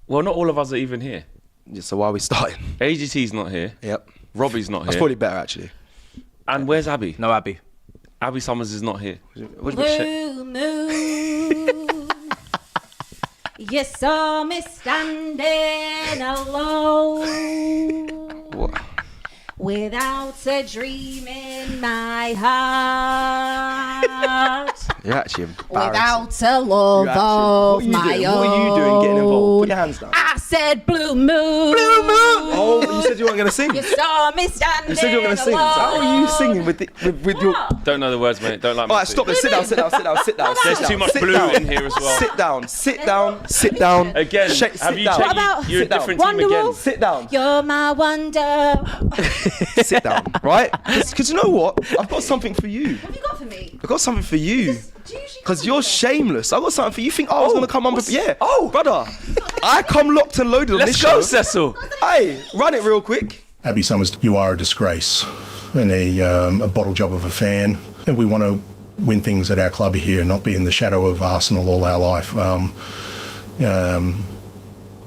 Well, not all of us are even here. Yeah, so why are we starting? AGT's not here. Yep. Robbie's not here. That's probably better, actually. And where's Abby? No Abby. Abby Summers is not here. Blue moon, you saw me standing alone. What? Without a dream in my heart. You're actually embarrassing. Without a love of my own. What are you doing getting involved? Put your hands down. I said blue moon. Blue moon! Oh, you said you weren't going to sing. You saw me standing. You said you were going to sing. So how are you singing with your... Don't know the words, mate. Don't like me. All right, stop it. Sit down. There's too much blue in here as well. Sit down. Again, have you checked you're a different team again? Sit down. You're my wonder. Sit down, right? Because you know what? I've got something for you. What have you got for me? I've got something for you. Because you're shameless. I've got something for you. You think I was going to come on... Yeah. Oh, brother. I come locked and loaded on this show. Let's go, Cecil. Hey, run it real quick. Abbi Summers, you are a disgrace and a bottle job of a fan. And we want to win things at our club here, not be in the shadow of Arsenal all our life.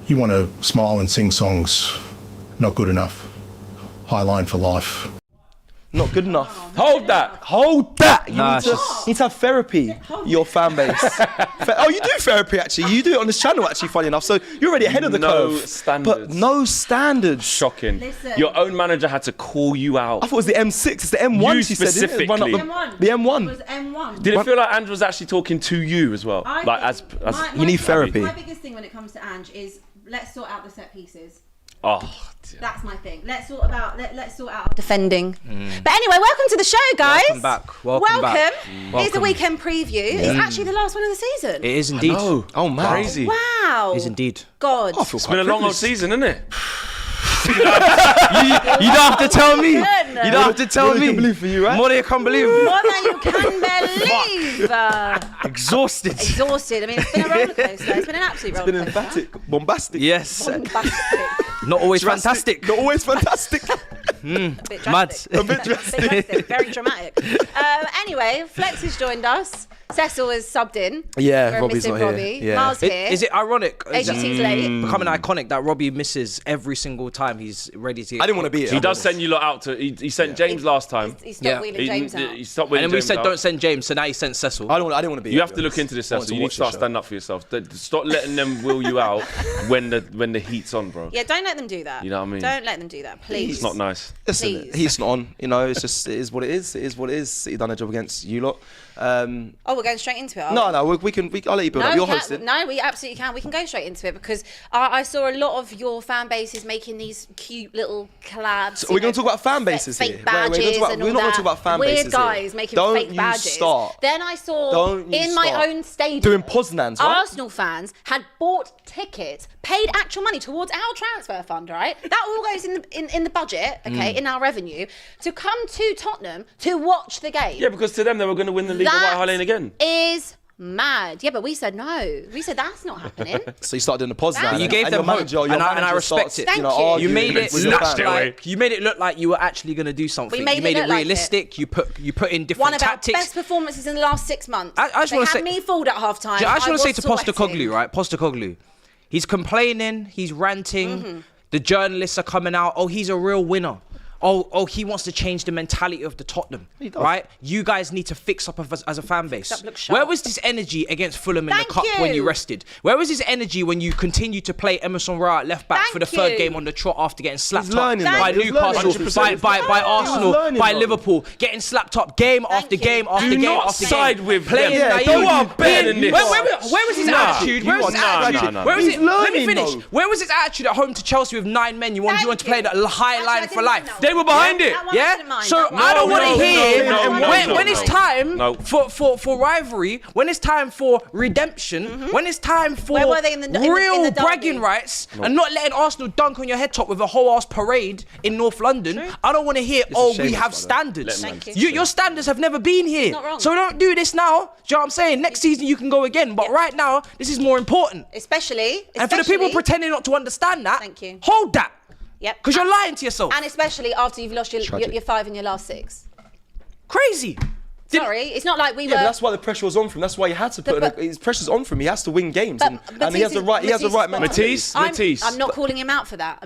You want to smile and sing songs, not good enough. High line for life. Not good enough. Hold that. You need to have therapy, your fan base. You do therapy, actually. You do it on this channel, actually, funny enough. So you're already ahead of the curve. No standards. But no standards. Shocking. Listen. Your own manager had to call you out. I thought it was the M6. It's the M1, You she said. Didn't it? specifically. Run up M1. The M1. It was M1. Did it feel like Ange was actually talking to you as well? You need therapy. My biggest thing when it comes to Ange is let's sort out the set pieces. Oh, dear. That's my thing. Let's sort out defending. But anyway, welcome to the show, guys. Welcome back. Welcome back. Here's the weekend preview. It's actually the last one of the season. It is indeed. Oh, man. Crazy. Wow. It is indeed. God. It's been a long old season, isn't it? You don't have to tell me. You don't have to tell me. I can't believe for you, right? More than you can't believe. More than you can believe. Exhausted. Exhausted. I mean, it's been a roller coaster. It's been an absolute roller It's been coaster. emphatic, bombastic. Yes. Bombastic. Not always Drastic. fantastic. Not always fantastic. A bit Mad. drastic. A bit drastic. Very dramatic. Anyway, Flex has joined us. Cecil has subbed in. Yeah, We're Robbie's missing not Robbie. here. Yeah. Miles here. Is it ironic? AGT's late. Becoming iconic that Robbie misses every single time he's ready to get I didn't want to be here. He does send you lot out to... He sent James last time. He stopped wheeling James out. He stopped wheeling And then we James said out. don't send James, so now he sent Cecil. I didn't want to be here. You have to look into this, Cecil. You need to start standing up for yourself. Stop letting them wheel you out when the heat's on, bro. Yeah, don't let them do that. You know what I mean? Don't let them do that, please. It's not nice. Listen, Please. he's not on. You know, it's just, it is what it is. It is what it is. He done a job against you lot. Oh, we're going straight into it. No, we can. I'll let you build up. You're hosting. No, we absolutely can. We can go straight into it because I saw a lot of your fan bases making these cute little collabs. So we're going to talk about fan bases fake here. badges We're not going to talk about fan bases. Weird guys making fake badges. Start. Then I saw in my own stadium doing Poznans, right? Arsenal fans had bought tickets, paid actual money towards our transfer fund, right? That all goes in the budget, okay, in our revenue, to come to Tottenham to watch the game. Yeah, because to them they were going to win the league at White Hart Lane again. Is mad. Yeah, but we said no. We said that's not happening. So you started doing the Poznan. You gave them hope, and I respect it. Thank you. You made it Snatched look like you were actually going to do something. We made it look realistic. Like you put in different one of tactics. our best performances in the last 6 months. I just want to say, me fooled at half time. I just want to say to Postecoglou, right? Postecoglou, he's complaining, he's ranting. The journalists are coming out. Oh, he's a real winner. Oh, he wants to change the mentality of the Tottenham, right? You guys need to fix up as a fan base. Where was this energy against Fulham in the cup when you rested? Where was this energy when you continued to play Emerson Royal at left back for the third game on the trot after getting slapped up by Newcastle, by Arsenal, by Liverpool, getting slapped up game after game after game after game. Side with playing them. You are better than this. Where was his attitude? Where was his attitude? No. Let me finish. Where was his attitude at home to Chelsea with 9 men? You want to play the high line for life. They were behind it. Yeah. So I don't want to hear when it's time for rivalry, when it's time for redemption, when it's time for real bragging rights, and not letting Arsenal dunk on your head top with a whole ass parade in North London. I don't want to hear, we have standards. Your standards have never been here. So don't do this now. Do you know what I'm saying? Next season you can go again, but right now this is more important. Especially. And for the people pretending not to understand that, hold that. Yep. Because you're lying to yourself. And especially after you've lost your 5 in your last 6. Crazy. Sorry, it's not like we were. Yeah, but that's why the pressure was on from him. That's why he had to put. His pressure's on from him. He has to win games, and he has the right. He has the right mentality. Matisse. I'm not calling him out for that.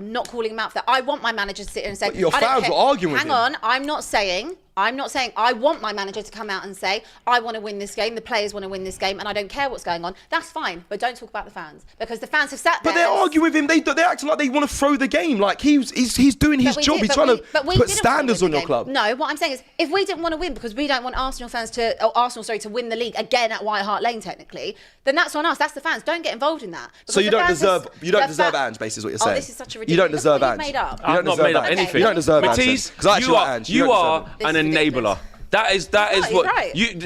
I want my manager to sit here and say. But your fans were arguing with him. Hang on, I'm not saying I want my manager to come out and say, I want to win this game, the players want to win this game, and I don't care what's going on. That's fine, but don't talk about the fans. Because the fans have sat there. But they're arguing with him. They're acting like they want to throw the game. Like he's doing his job. He's trying to put standards on your club. No, what I'm saying is, if we didn't want to win because we don't want Arsenal to win the league again at White Hart Lane, technically, then that's on us. That's the fans. Don't get involved in that. So you don't deserve Ange, basically, is what you're saying. Oh, this is such a ridiculous. You don't deserve Ange. I've not made up anything. You don't deserve Ange. Matisse, you are an enabler. That is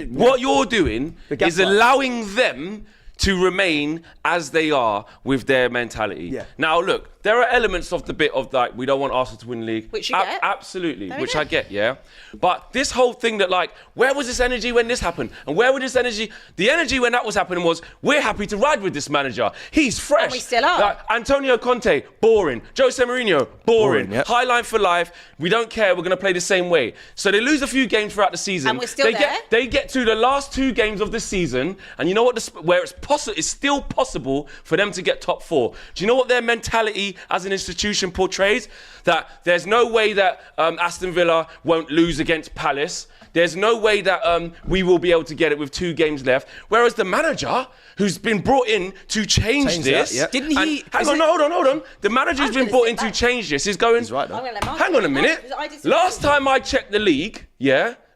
what you're doing is allowing them to remain as they are with their mentality. Yeah. Now, look, there are elements of the bit of like, we don't want Arsenal to win the league. Which you get. Absolutely, which I get, yeah. But this whole thing that like, where was this energy when this happened? And where was this energy? The energy when that was happening was, we're happy to ride with this manager. He's fresh. And we still are. Like, Antonio Conte, boring. Jose Mourinho, boring. Yep. High line for life. We don't care. We're going to play the same way. So they lose a few games throughout the season. And we're still there. They get to the last 2 games of the season, and you know what? Where it's possible, it's still possible for them to get top 4. Do you know what their mentality as an institution portrays? That there's no way that Aston Villa won't lose against Palace. There's no way that we will be able to get it with 2 games left. Whereas the manager, who's been brought in to change this, didn't he? Hold on. The manager who's been brought in to change this is going. He's right, though. Hang on a minute. Last time I checked the league,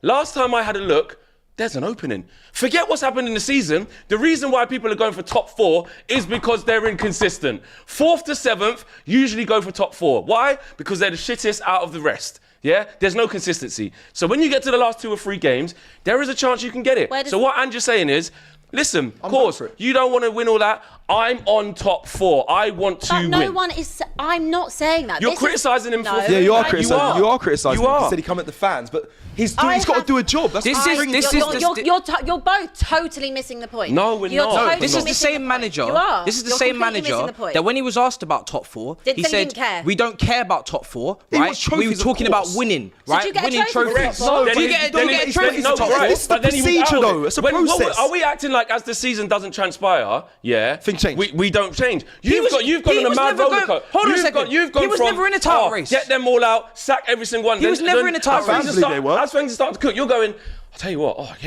last time I had a look, there's an opening. Forget what's happened in the season. The reason why people are going for top 4 is because they're inconsistent. 4th to 7th usually go for top 4. Why? Because they're the shittest out of the rest. Yeah, there's no consistency. So when you get to the last 2 or 3 games, there is a chance you can get it. So what Ange is saying is, listen, of course, you don't want to win all that. I'm on top 4. I want to win. But no one is. I'm not saying that. You're criticising him for. Yeah, you are criticising. You are criticising. You him. are. He said he come at the fans, but he's got to do a job. That's you're both totally missing the point. No, we're not. Totally this is the same manager. You are. This is the same manager that when he was asked about top 4, he said, "We don't care about top 4, right? We were talking about winning, right? Winning trophies. No, do you get trophies at top 4? This is the procedure, though. It's a process. Are we acting like as the season doesn't transpire, things change. We don't change. You've gone on a mad rollercoaster. Hold on a second. He was never in a title race. Get them all out, sack every single one. He was never in a title race. As things start to cook, you're going, I'll tell you what,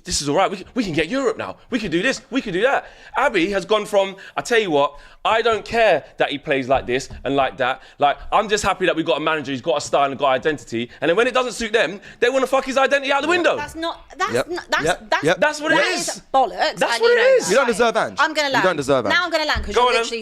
this is all right. We can get Europe now. We can do this. We can do that. Abbi has gone from, I tell you what, I don't care that he plays like this and like that. Like, I'm just happy that we've got a manager who's got a style and got identity. And then when it doesn't suit them, they want to fuck his identity out the window. That's what it is. That's bollocks. That's what it is. You don't deserve Ange. I'm going to land. You don't deserve Ange. Now I'm going to land because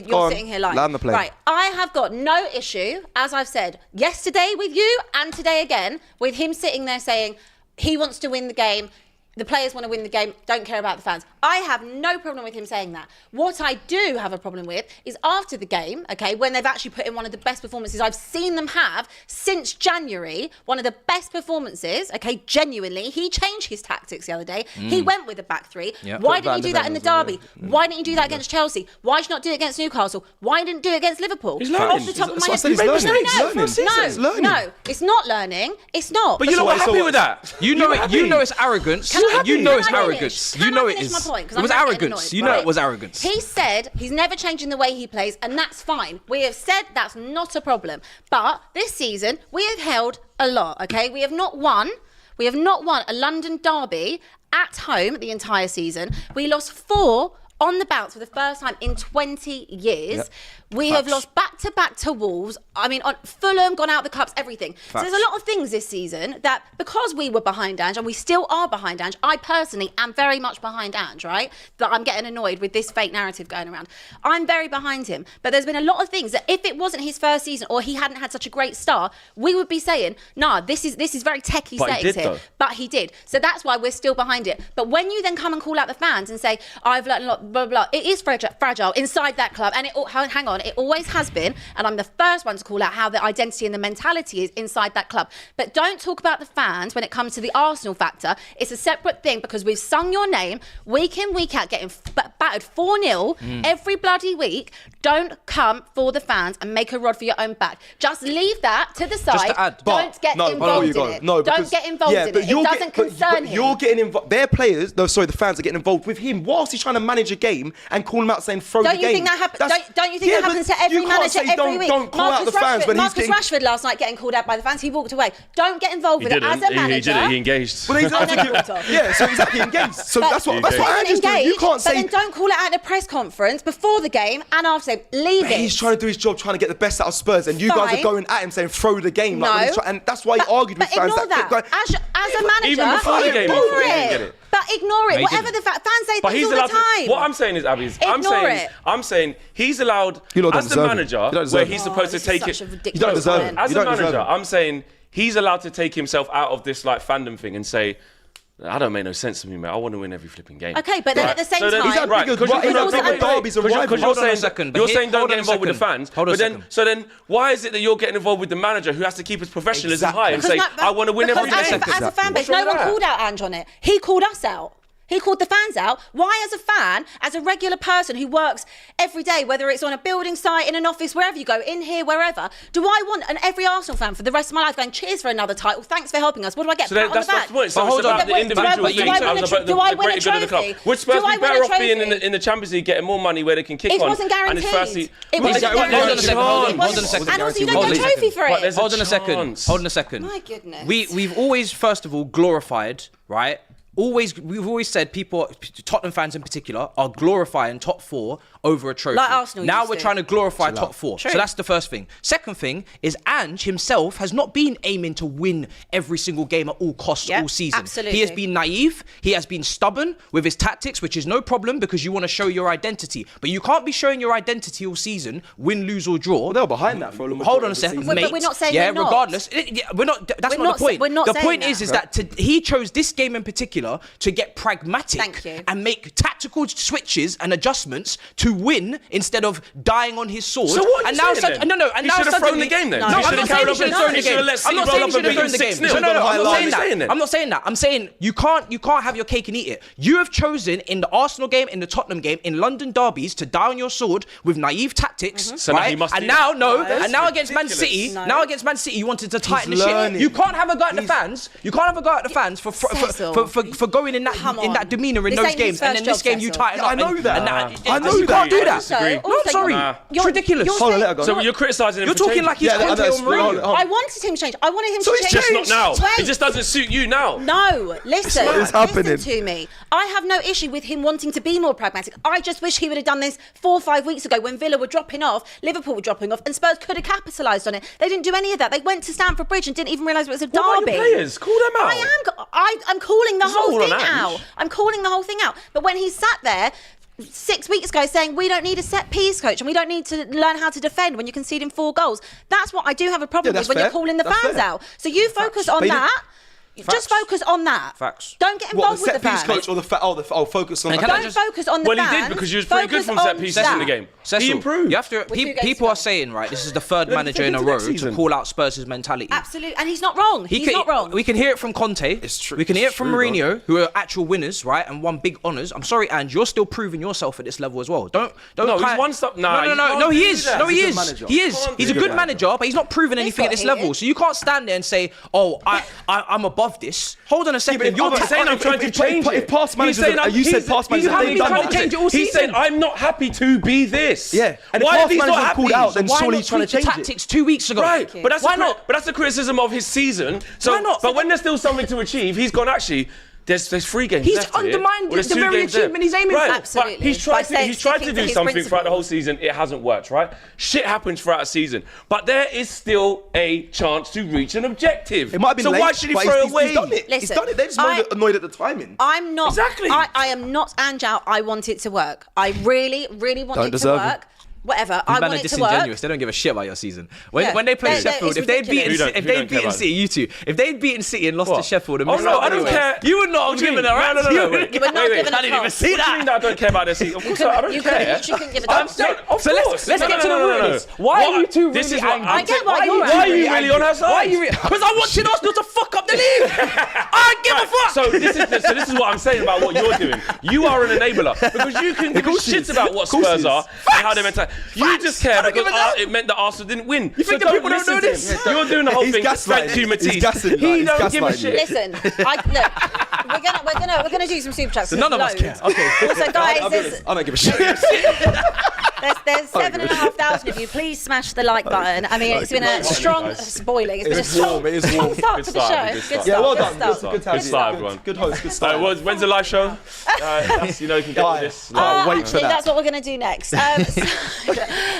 you're sitting here lying. Land the plane. Right. I have got no issue, as I've said yesterday with you and today again, with him sitting there saying he wants to win the game. The players want to win the game, don't care about the fans. I have no problem with him saying that. What I do have a problem with is after the game, okay, when they've actually put in one of the best performances I've seen them have since January, one of the best performances, okay, genuinely. He changed his tactics the other day. He went with the back 3. Yep. Why didn't he do that in the derby? Why didn't he do that against Chelsea? Why did you not do it against Newcastle? Why didn't he do it against Liverpool? He's learning. Off the top of my head. No, it's not learning. It's not. But you're not happy with that. You know it's arrogance. You know it's arrogance. You know it is. It was arrogance. You know it was arrogance. He said he's never changing the way he plays, and that's fine. We have said that's not a problem. But this season, we have held a lot, okay? We have not won a London derby at home the entire season. We lost 4 on the bounce for the first time in 20 years. Yep. We have lost back-to-back to Wolves. I mean, on Fulham, gone out the cups, everything. So there's a lot of things this season that, because we were behind Ange, and we still are behind Ange, I personally am very much behind Ange, right? That I'm getting annoyed with this fake narrative going around. I'm very behind him. But there's been a lot of things that if it wasn't his first season or he hadn't had such a great start, we would be saying, nah, this is very techie settings here. But he did. So that's why we're still behind it. But when you then come and call out the fans and say, I've learned a lot, blah, blah. It is fragile inside that club. And hang on, it always has been. And I'm the first one to call out how the identity and the mentality is inside that club. But don't talk about the fans when it comes to the Arsenal factor. It's a separate thing because we've sung your name week in, week out, getting battered 4-0 every bloody week. Don't come for the fans and make a rod for your own back. Just leave that to the side. Just to add, don't get involved in it. No, don't get involved in it. It doesn't concern him. You're getting involved. Their players, the fans are getting involved with him whilst he's trying to manage a game and calling him out saying throw the game. Don't you think that happens to every manager every week? Don't call out the fans when he's getting... Rashford last night getting called out by the fans. He walked away. Don't get involved with it as a manager. He engaged. Well, he's so he's actually engaged. So that's what Ange's doing. You can't say... But then don't call it out at a press conference before the game and after the game. Leave it. He's trying to do his job, trying to get the best out of Spurs, and you guys are going at him saying throw the game. No. And that's why he argued with fans. Ignore that. As a manager, even before the game, ignore he didn't get it. it. But ignore it. No, Whatever the fans say But things he's all the allowed time. what I'm saying is, Abby, I'm saying he's allowed as the manager where he's supposed to take it. You don't deserve it. As a manager, I'm saying he's allowed to take himself out of this like fandom thing and say, I don't make no sense to me, mate. I want to win every flipping game. Okay, but then at the same time, he's had bigger derbies and rivals. You're saying don't get involved with the fans. So then why is it that you're getting involved with the manager who has to keep his professionalism high and say, I want to win every game? As a fan base, no one called out Ange on it. He called us out. He called the fans out. Why, as a fan, as a regular person who works every day, whether it's on a building site, in an office, wherever you go, in here, wherever, do I want every Arsenal fan for the rest of my life going, cheers for another title, thanks for helping us? What do I get? So that's the back? the point. So it's about the individual thing. Do I win a trophy? Would Spurs be better off being in the Champions League, getting more money where they can kick on? It wasn't guaranteed. It wasn't guaranteed. Hold on a second. And also, you don't get a trophy for it. Hold on a second. My goodness. We've always, first of all, glorified, right? We've always said people, Tottenham fans in particular, are glorifying top 4 over a trophy. Like Arsenal now used we're to. trying to glorify top 4. True. So that's the first thing. Second thing is Ange himself has not been aiming to win every single game at all costs all season. Absolutely. He has been naive. He has been stubborn with his tactics, which is no problem because you want to show your identity. But you can't be showing your identity all season, win, lose or draw. Well, they were behind that for a long time. Hold on a second, mate. But we're not saying yeah, we're not. regardless. We're not. That's not the point. We're not the saying point that. is that he chose this game in particular to get pragmatic Thank you. and make tactical switches and adjustments to win instead of dying on his sword. So what are and you now saying then? And He now should have thrown suddenly- the game then. No, He I'm should not have saying he carried should have on thrown the he should game. have let I'm City not roll saying he up and should have beat thrown the them game. 6-0. No, I'm not saying saying that. that. I'm not saying that. I'm saying you can't have your cake and eat it. You have chosen in the Arsenal game, in the Tottenham game, in London derbies to die on your sword with naive tactics, So now right? he must And do now that. and now against Man ridiculous. City, No. now against Man City, you wanted to tighten the shit. learning. You can't have a go at the fans. You can't have a go at the fans for Cecil. going in Come on. that demeanour in This those ain't his games, and first then this job, game you Cecil. tighten Yeah, up. I know that. I know you you can't can't do that. disagree. No, I'm sorry. It's ridiculous. Hold on, let her go. So you're criticising him You're for talking changing. like he's Yeah, Conte that's- or Mourinho. hold on. I wanted him to change. I wanted him So to he's change. Just not now. Wait. It just doesn't suit you now. No, listen. What is happening? Listen to me. I have no issue with him wanting to be more pragmatic. I just wish he would have done this 4 or 5 weeks ago when Villa were dropping off, Liverpool were dropping off, and Spurs could have capitalised on it. They didn't do any of that. They went to Stamford Bridge and didn't even realise it was a derby. What about your players? Call them out. I'm calling the It's not whole all thing on Ange. out. I'm calling the whole thing out. But when he sat there 6 weeks ago saying we don't need a set piece coach and we don't need to learn how to defend when you're conceding 4 goals, that's what I do have a problem Yeah, with that's when fair. you're calling the That's fans fair. out. So you focus on But he that. Just focus on that. Facts. Don't get What, involved the with the set piece fans. coach or focus on And that? can I Don't just- focus on the Well, fans. he did because he was pretty good Focus from set on pieces that. in the game. Cecil, He improved. You have to. With 2 games People to are go. saying, right, this is the third manager in a into row next to season. call out Spurs' mentality. Absolutely, and he's not wrong. He's not wrong. We can hear it from Conte. It's true. We can hear it It's from true, Mourinho, who are actual winners, right, and won big honours. I'm sorry, Ange, you're still proving yourself at this level as well. Don't. No, he's one step- nah, you can't No, he do is. that. No, he He's a is. good manager. He is. Can't He's be a good manager, but he's not proven anything at got this level. heated. So you can't stand there and say, "Oh, I'm above this." Hold on a second. if You're other- saying I'm trying to change it. If past managers, He's saying you said past managers, haven't they've been done trying to that. change it all He's season. saying I'm not happy to be this. Yeah, and if Why past are these not managers happy? called out, then Why surely not he's trying to tweak change the it. tactics 2 weeks ago? Right, but that's Why a not? But that's a criticism of his season. So, Why not? But when there's still something to achieve, he's gone. Actually, there's 3 games He's left here. undermined Well, there's the 2 very games there. achievement he's aiming for. Right, Absolutely. But he's tried By to sticking do to something his throughout the whole principles. season. It hasn't worked. Right? Shit happens throughout a season, but there is still a chance to reach an objective. It might have been so late, why should he but throw it he's away? done it. He's Listen, done it. They're just annoyed at the timing. I'm not. Exactly. I am not Ange out. I want it to work. I really, really want Don't it to deserve work. whatever. I Man want are it to disingenuous. work. They don't give a shit about your season. When they play They're- Sheffield, it's if they'd beaten ridiculous. Who don't care beaten about City, you two, if they'd beaten City and lost to Sheffield, and Oh, missed no, out I don't anyway, care. You would not have given a rat. No, wait. You were not given a I didn't even chance. see What do you mean that. that I don't care about their season? Of course I don't You care. couldn't give a damn. Of So course. let's get to the root of this. Why are you two This really is what angry? I get why Why you're are you angry. really on her side? Why are you? Because I wanted Arsenal to fuck up the league. I don't give a fuck. So this is what I'm saying about what you're doing. You are an enabler because you can give a shit about what Spurs are and how they're meant to. You just care don't give because a damn. it meant that Arsenal didn't win. You think the people don't know this? You're doing the whole He's thing. gaslighting Thank you, you. Matisse. He's gaslighting He you. don't He's give a gaslighting you. shit. Listen, we're gonna do some super chats. None of us care. Okay. Also, guys, I'll be there's, honest, I don't give a shit. there's 7,500 of you. Please smash the like button. I mean, it's been a strong. It's boiling. It's been a It's strong. warm. It is warm. Start Good to the start, show. good Good start. start. Yeah, well good done. start. Good time. Good start, everyone. Good host. Good start. When's the live show? You know you can get all this. Can't wait for Actually, that. that's what we're going to do next. So,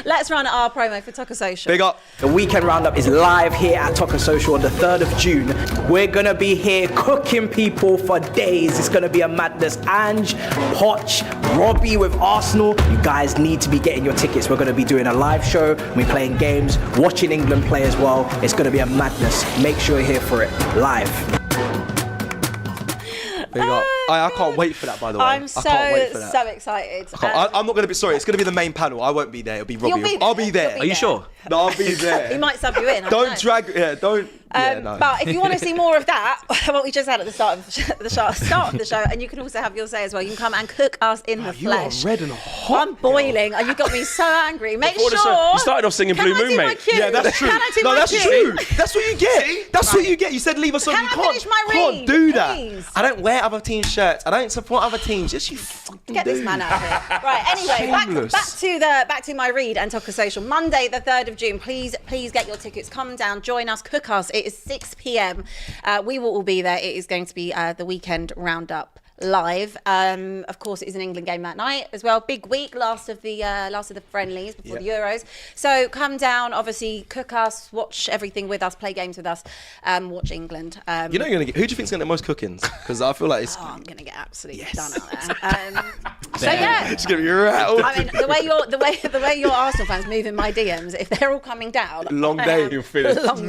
let's run our promo for Toca Social. Big up. The weekend roundup is live here at Toca Social on the 3rd of June. We're gonna be here cooking people for days. It's gonna be a madness. Ange, Poch, Robbie with Arsenal. You guys need to be getting your tickets. We're gonna be doing a live show. We're playing games, watching England play as well. It's gonna be a madness. Make sure you're here for it live. Big up. I can't wait for that, by the way. I'm I can't wait for that. so excited. I'm not going to be sorry. It's going to be the main panel. I won't be there. It'll be Robbie. You'll be I'll there. be there. You'll Are you sure? No, I'll be there. He might sub you in. I don't know. Don't drag. Yeah, don't. Yeah, no. But if you want to see more of that, what we just had at the start of the show, and you can also have your say as well. You can come and cook us in the You are flesh. red and hot. I'm boiling, and you got me so angry. Make Before the sure. show, you started off singing Can Blue I Moon, do my mate. cue? Yeah, that's true. Can I do No, my that's cue? true. That's what you get. That's what you get. You said leave us on. Can You I can't. finish my Can't read, do that. please? I don't wear other team shirts. I don't support other teams. Yes, you fucking Get do. this man out of here. Right, anyway, Shameless. back to my read and Toca Social. Monday, the 3rd of June. Please get your tickets. Come down, join us, cook us. It is 6 p.m. We will all be there. It is going to be the weekend roundup live. Of course, it is an England game that night as well. Big week, last of the friendlies before the Euros. So come down, obviously, cook us, watch everything with us, play games with us, watch England. You know you're gonna get. Who do you think's gonna get the most cookings? Because I feel like it's. I'm gonna get absolutely done out there. So yeah. It's gonna be rattled. I mean, the way your Arsenal fans move in my DMs, if they're all coming down, Long day. You'll feel it. Long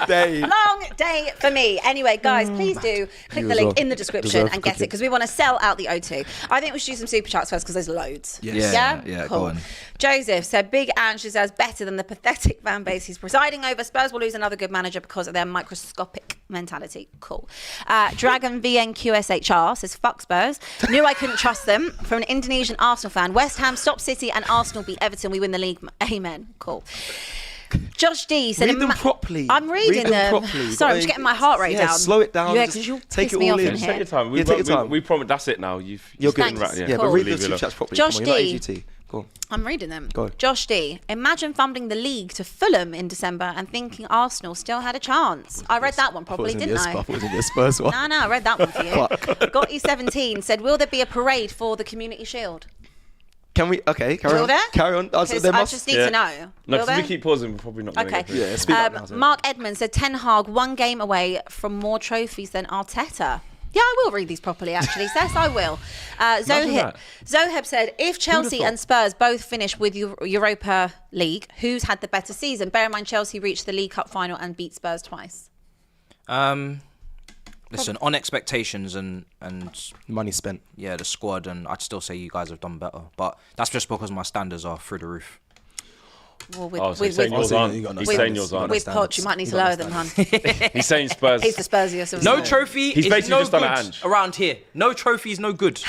day. long day for me. Anyway, guys, please do click the link in the description and get it because we want to sell out the O2. I think we should do some super chats first because there's loads. Yes. Yeah, cool. go on. Joseph said, Big Ange deserves better than the pathetic fan base he's presiding over. Spurs will lose another good manager because of their microscopic mentality. Cool. Dragon VNQSHR says, fuck Spurs. Knew I couldn't trust them. From an Indonesian Arsenal fan. West Ham stop City and Arsenal beat Everton. We win the league. Amen. Cool. Josh D said, Read them properly. I'm reading Read them. properly. Sorry, I'm just getting my heart rate down. Slow it down. Yeah, Just because you'll take piss it me all off in. in Just here. take your time. Yeah, take your time. We promise that's it now. You're good. Thanks. Right, Yeah, Cool. but read the Leave it super alone. chats properly. Josh Come on, you're D. not AGT. Go on. I'm reading them. Go. Josh D. Imagine fumbling the league to Fulham in December and thinking Arsenal still had a chance. I read that one properly, didn't I? I thought it was in your Spurs one. No, I read that one for you. Gotti17 said, will there be a parade for the Community Shield? Can we? Okay, carry Will on. there? Carry on. Because There I must. just need to know. No, Will because we there? keep pausing, we're probably not going to Okay. go through it. Yeah, speak up now. Zed. Mark Edmonds said, Ten Hag one game away from more trophies than Arteta. Yeah, I will read these properly, actually. Cess, I will. that. Zoheb said, if Chelsea and Spurs both finish with Europa League, who's had the better season? Bear in mind, Chelsea reached the League Cup final and beat Spurs twice. Listen, on expectations and Money spent. yeah, the squad, and I'd still say you guys have done better. But that's just because my standards are through the roof. Well, with, Oh, so he's saying yours with- aren't. you got no He's saying yours aren't. with Poch, you might need to lower them, hun. He's saying Spurs. He's the Spursiest. No trophy He's is basically no just done good an Ange. around here. No trophy is no good.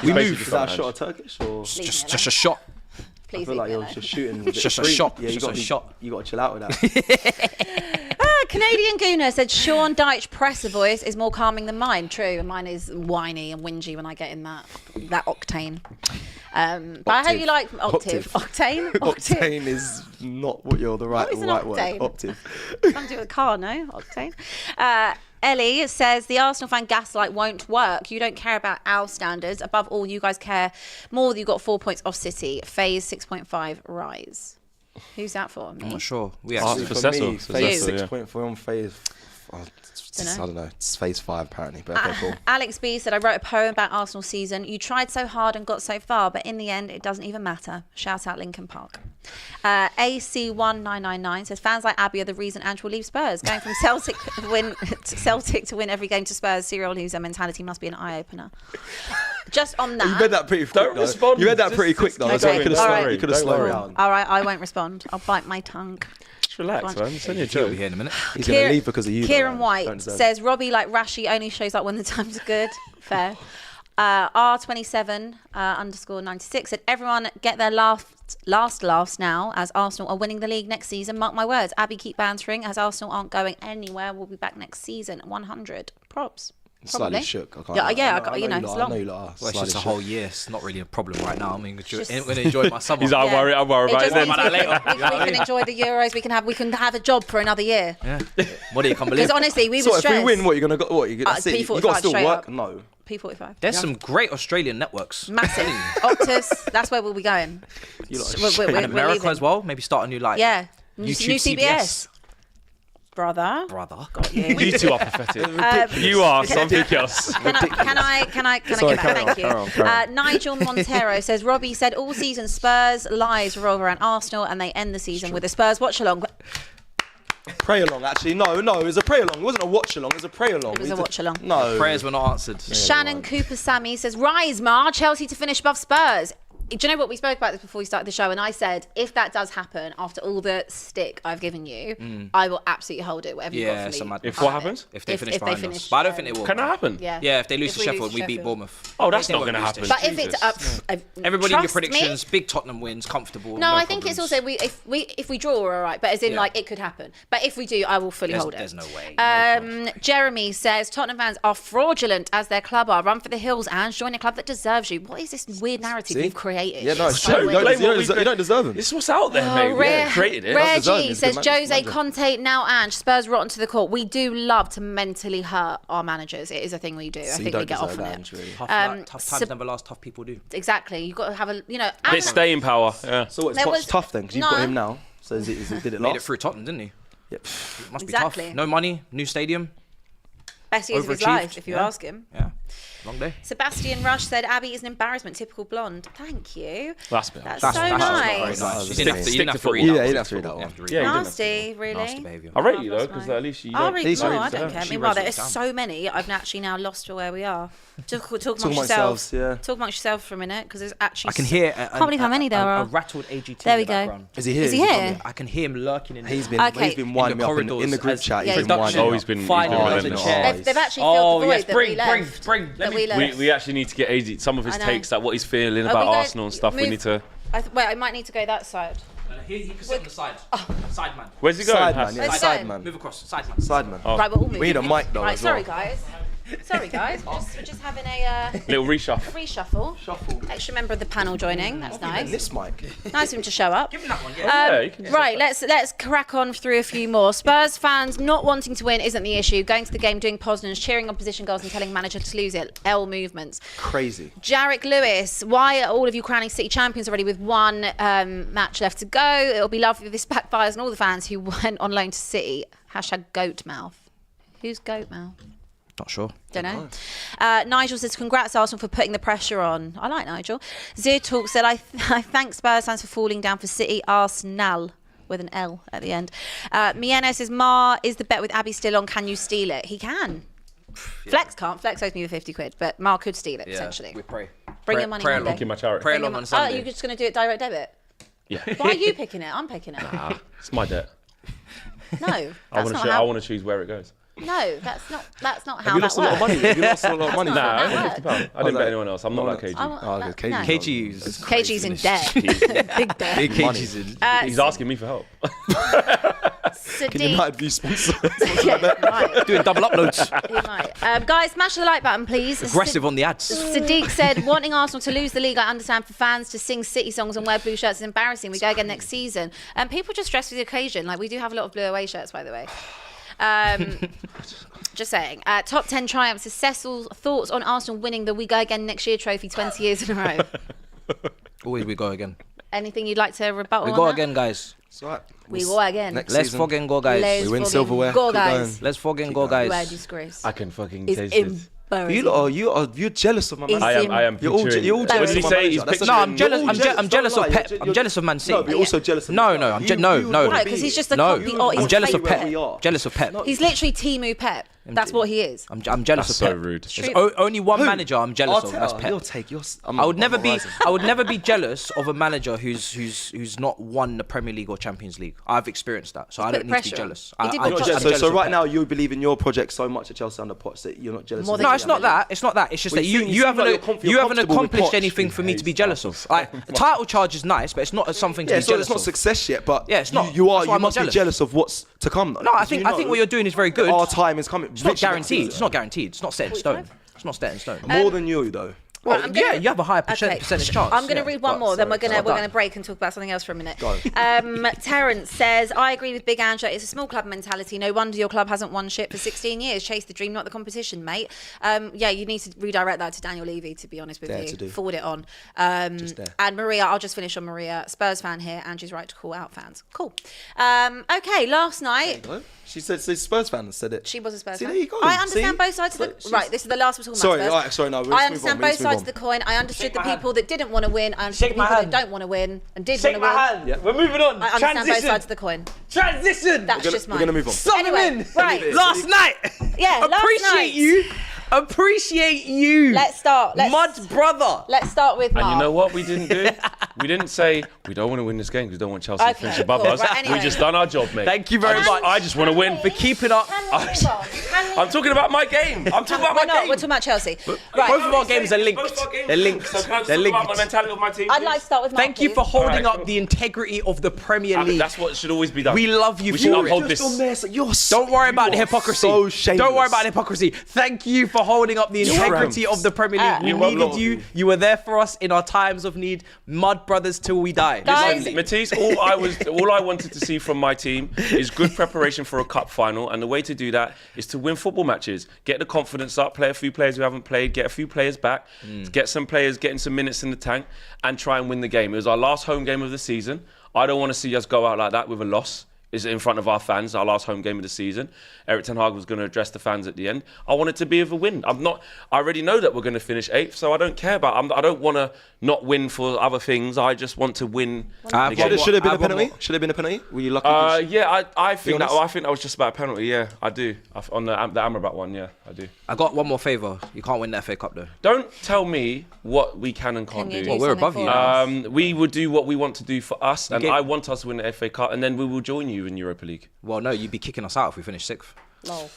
We Is move. that a shot of Turkish or? Just a shot. Please I feel like leave you're me just shooting. with Just a free. shot, Yeah, you just got a shot. You got to chill out with that. Canadian Gooner said Sean Dyche presser voice is more calming than mine. True, and mine is whiny and whingy when I get in that octane. But I hope you like octave. Octane? Octane is not what you're the right is an word. octane? Octave. Something to do with a car, no? Octane. Ellie says the Arsenal fan gaslight won't work. You don't care about our standards. Above all, you guys care more that you got 4 points off City. Phase 6.5 rise. Who's that for? Me? I'm not sure. We Ask actually for For Cecil. me, For phase Cecil, yeah. 6.4 on phase. I don't know. It's phase 5 apparently. But okay, cool. Alex B said, I wrote a poem about Arsenal season. You tried so hard and got so far, but in the end, it doesn't even matter. Shout out Linkin Park. AC1999 says fans like Abbi are the reason Ange will leave Spurs. Going from Celtic to win every game to Spurs, serial loser mentality must be an eye opener. Just on that. You read that pretty quick. Don't respond. You read that pretty quick though. So you could have Don't slowed worry. down. All right, I won't respond. I'll bite my tongue. Just relax, man. It's only a He'll joke. be here in a minute. He's going to leave because of you. Kieran though, White don't deserve it. says Robbie, like Rashi, only shows up when the times are good. Fair. R27 underscore 96 said everyone get their last laughs now as Arsenal are winning the league next season. Mark my words. Abbi, keep bantering as Arsenal aren't going anywhere. We'll be back next season. 100 props. Slightly Probably. shook. I can't Yeah, lie. yeah, I I got- you know, it's I long. know you lot are Well, it's slightly just a shook. whole year. It's not really a problem right now. I mean, I'm Just- going to enjoy my summer. He's like, I'm worried It about just it. means about that later. we can enjoy the Euros. We can have a job for another year. Yeah. What do you can't believe? Because honestly, we So were if we stressed. win, what you're gonna go? What you gonna see? You P45 got to still straight work? up. No. P45. There's some great Australian networks. Massive. Optus. That's where we'll be going. You lot are We're And America leaving. as well. Maybe start a new like. Yeah. New YouTube CBS. Brother. Brother. You two are pathetic. You are something else. Can I Sorry, get back? carry Thank you. on, carry on. Nigel Montero says Robbie said all season Spurs lives revolve around Arsenal and they end the season with a Spurs watch along. Pray along, actually. No, it was a pray along. It wasn't a watch along. It was a pray along. It was a watch along. No. Prayers were not answered. Shannon Cooper Sammy says rise Mar Chelsea to finish above Spurs. Do you know what, we spoke about this before we started the show, and I said if that does happen after all the stick I've given you, I will absolutely hold it. Whatever you got Yeah, for me. some mad- If what happens? If they finish if they behind finish, us. But I don't think it will. Can that happen? Yeah. Yeah, if they lose If to we lose Sheffield, to we beat Sheffield. Bournemouth. Oh, that's They not won't going to lose to happen. Sheffield. But if Jesus. it's Everybody in your trust me. predictions, big Tottenham wins, comfortable. No, I think problems. it's also if we draw, we're all right. But as in, Yeah. like, it could happen. But if we do, I will fully hold it. There's no way. Jeremy says Tottenham fans are fraudulent as their club are. Run for the hills and join a club that deserves you. What is this weird narrative See? you've created? Yeah, no, it's So true. weird. You don't deserve him. This is what's out there, Oh, mate. Rare, We created it. Rare deserving. G He's a says good Jose manager. Conte now Ange Spurs rotten to the core. We do love to mentally hurt our managers. It is a thing we do. I So you think we don't get off deserve on that, it. Ange, really. Tough times never last. Tough people do. Exactly. You've got to have a Bit staying power. Yeah. So it's There quite was- tough then, because you've No. got him now. So did it Made it last? through Tottenham, didn't he? Yep. It must be Exactly. tough. No money, new stadium. best years of his Overachieved, life, if you yeah. ask him. Yeah. Long day. Sebastian Rush said Abbi is an embarrassment, typical blonde. Thank you. That's a bit That's harsh. so That's not nice. very nice. Nice. You didn't have to Stick to read football. that. Yeah, you one. didn't have to read that one. You Yeah, you didn't. Nasty, really. Nasty behaviour. I rate you Oh, though, that's because mine. at least you I'll don't. read These more. reads, I don't yeah. care. She Meanwhile, wrote there's it down. so many. I've actually now lost to where we are. Talk amongst amongst yourselves. yourselves, yeah. Talk amongst yourselves for a minute, because there's actually. I can hear. Can't believe how many there a are. rattled AGT. There in we the go. background. Is he here? Is he here? I can hear him lurking in. He's there. been Okay. he's been winding me up in the corridors group as- chat. Yeah, He's been Production. winding me Oh, up. he's been Finding he's been loads of relentless. chairs. They've actually filled Oh the void yes, that we bring. left. Let That me. we left. We actually need to get AZ some of his I know. takes, like what he's feeling Are about we going- Arsenal and stuff. We move- need to. Wait, I might need to go that side. He can sit on the side. Side man. Where's he going? Side Has- man, yeah, Let's side go. man. Move across. Side man. Side man. Oh. Right, we're all moving. We need a mic though Right, as well. sorry guys. Sorry guys. We're just having a Little reshuffle. reshuffle. Shuffle. Extra member of the panel joining. That's nice. This mic. Nice of him to show up. Give him that one. Yeah, you can just- Right, let's crack on through a few more. Spurs fans not wanting to win isn't the issue. Going to the game, doing Posnans, cheering opposition goals and telling manager to lose it. L movements. Crazy. Jarek Lewis, why are all of you crowning City champions already with one match left to go? It'll be lovely if this backfires on all the fans who went on loan to City. Hashtag goat mouth. Who's goat mouth? Not sure. Don't know. Nigel says, congrats Arsenal for putting the pressure on. I like Nigel. Zir Talk said, I thank Spurs fans for falling down for City. Arsenal with an L at the end. Miena says, Ma, is the bet with Abbi still on? Can you steal it? He can. Flex can't. Flex owes me the 50 quid, but Ma could steal it potentially. We pray. Bring your money pray Monday. along. Give my charity. Pray Bring your along on Oh, Sunday. you're just going to do it direct debit? Yeah. Why are you picking it? I'm picking it. Ah, it's my debt. No, I that's want not to. I how. want to choose where it goes. No, that's not how Have you that lost a lot of works. money? Have you lost a lot of money? Nah, that I won works. £50. I didn't bet anyone else. I'm not like KG. Oh, okay, No. KG's. KG's in debt. Big debt. Big money. KG's in. He's asking me for help. Can you might be sponsored? Yeah, right. Doing double uploads. He might. Guys, smash the like button, please. Aggressive on the ads. Sadiq said, wanting Arsenal to lose the league, I understand for fans to sing City songs and wear blue shirts is embarrassing. We go again next season. And people just dress for the occasion. Like, we do have a lot of blue away shirts, by the way. Just saying. Top 10 triumphs is Cecil's thoughts on Arsenal winning the We Go Again Next Year trophy 20 years in a row. Always we go again. Anything you'd like to rebuttal We on go that? again, guys. It's all right. We go again. Next Let's season. fucking go, guys. Let's We win fucking silverware. Go, Keep guys. going. Let's fucking go, You are a guys. disgrace. I can fucking It's taste it. You're jealous of my man. I am. You're all What jealous did he of my say? manager. He's That's picturing. No, I'm jealous. I'm jealous of Don't lie. Pep. I'm jealous of Man City. No, but you're also jealous of No, I'm no. Right, because he's just a No, copy. Or he's I'm jealous of fake Pep. Jealous of Pep. He's literally Timu Pep. That's what he is. I'm jealous That's of so Pep. rude. There's only one manager I'm jealous of. That's Pep. I would never be jealous of a manager who's not won the Premier League or Champions League. I've experienced that, so I don't need to be pressure. jealous. He did I'm put jealous pressure. So of right Pep. now you believe in your project so much at Chelsea under Poch that you're not jealous. More of than No, him. it's not that. It's not that. It's just that you you haven't you're comfortable with accomplished Poch. anything for me to be jealous of. Title charge is nice, but it's not something to Yeah, be so jealous it's not of. success yet, but Yeah, it's not. You That's why I'm not must be jealous. jealous of what's to come. No, I think what you're doing is very good. Our time is coming. It's not guaranteed. It's not guaranteed. It's not set in stone. It's not set in stone. More than you though. Well, I'm gonna- yeah, you have a higher percentage chance. I'm going to read one more, then we're going Sorry. to break and talk about something else for a minute. Terence says, I agree with Big Ange. It's a small club mentality. No wonder your club hasn't won shit for 16 years. Chase the dream, not the competition, mate. Yeah, you need to redirect that to Daniel Levy, to be honest with you. Forward it on. And Maria, I'll just finish on Maria. Spurs fan here. Angie's right to call out fans. Cool. Okay, last night. She said Spurs fan said it. She was a Spurs See, fan. there you go. I understand See? both sides of the... Right, this is the last we're talking Sorry, about Spurs. sorry, no. I understand both sides of the coin. I understood the people that didn't want to win. I understood the people that don't want to win and did want to win. Yeah. We're moving on. I understand both sides of the coin. Transition. That's just mine. We're gonna move on. Anyway, right. Last night. Yeah, last night. Appreciate you. Let's start. Mud brother. Let's start with Mark. And you know what we didn't do? We didn't say we don't want to win this game because we don't want Chelsea to finish above cool. us. Right, anyway. We just done our job, mate. Thank you very much. I just want to win. For keeping up. I'm talking about my game. I'm talking about my game. We're talking about Chelsea. Both Right. of our games are linked. They're linked. So can I just They're talk about my linked. mentality of my team? I'd like to start with Mark. Thank you please. for holding Alright, up the integrity of the Premier I mean, League. that's what should always be done. We love you We should for uphold it. this. Don't worry about the hypocrisy. so shameless. Don't worry about the hypocrisy. Thank you for holding up the integrity of the Premier League. We You want a lot needed of you. you. You were there for us in our times of need. Mud brothers till we die. Guys, Matisse, all I wanted to see from my team is good preparation for a cup final, and the way to do that is to win football matches, get the confidence up, play a few players who haven't played, get a few players back, get some players getting some minutes in the tank, and try and win the game. It was our last home game of the season. I don't want to see us go out like that with a loss. Is in front of our fans, our last home game of the season. Eric Ten Hag was going to address the fans at the end. I want it to be of a win. I already know that we're going to finish 8th, so I don't care about. I don't want to not win for other things. I just want to win. Should have been a penalty. Should have been a penalty. Were you lucky? Yeah, I think that. I think that was just about a penalty. Yeah, I do. On the Amrabat one, yeah, I do. I got one more favour. You can't win the FA Cup though. Don't tell me what we can and can't do. Well, we're above you. We would do what we want to do for us, and I want us to win the FA Cup, and then we will join you in Europa League. Well, no, you'd be kicking us out if we finish 6th. Lol.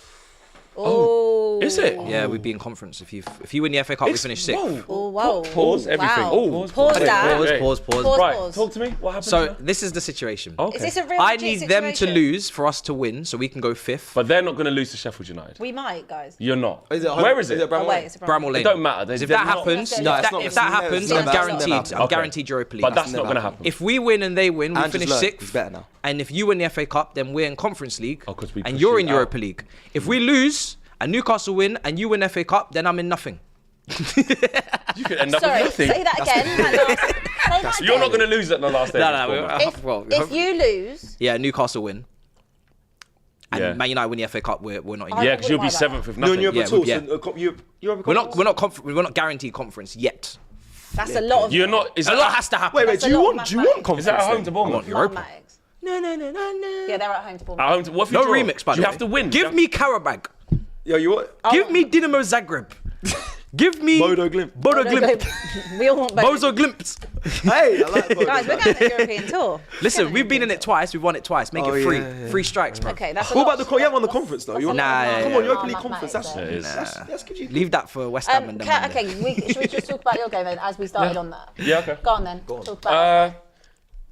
Oh. Is it? Yeah, we'd be in conference if you win the FA Cup. We finish 6th. Oh, wow. Pause everything. Wow. Oh, Pause that. Pause. Right, Pause. talk to me. What happened? So this is the situation. Okay. Is this a real I legit need them to situation? lose for us to win, so we can go 5th. But they're not going to lose to Sheffield United. We might, guys. You're not. Is it home? Where is it? Is it Bramall Oh, wait, Lane? it's a problem. Bramall Lane. It don't matter. If that happens, No, it's not. if that happens, Never I'm happened. guaranteed. I'm guaranteed Europa League. But that's not never going to happened. happen. If we win and they win, we Ange's finish learned. 6th. He's better now. And if you win the FA Cup, then we're in Conference League. Oh, 'cause we and push you're you in out. Europa League. If we lose and Newcastle win and you win FA Cup, then I'm in nothing. You could end up Sorry, with nothing. say that again. You're not going to lose at the last day. If you lose, Yeah, Newcastle win. And Yeah. Man United win the FA Cup, we're not in. Yeah, because you'll be wouldn't worry 7th with No, nothing. you're Yeah, at all. yeah. We're not guaranteed conference yet. that's a lot of. You're not. Is A that lot has to happen. Wait, That's do a you lot want? of Do you want mathematics. conference? Is that at home to then? Bournemouth? Europa. Mathematics. No. Yeah, they're at home to At Bournemouth. home to, what if you No draw? remix, by Do the you way. have to win? Give me Karabag. Yo, you what? Give me Dinamo Zagreb. Give me Bodo Glimt. Bodo Glimt. We all want both. Bozo Glimt. Hey, I like Bodo. Guys, we're going on a European tour. Listen, we've been in it twice. We've won it twice. Make Oh, it free. yeah. Free strikes, bro. Okay, that's a What lot. about the? You haven't won the conference though. You want? Nah, Come yeah, on, yeah. Europa League conference. That's Mathematics, that's gives you. Leave that for West Ham and them. man. Okay, should we just talk about your game then, as we started on that? Yeah, okay. Go on then. Talk about it.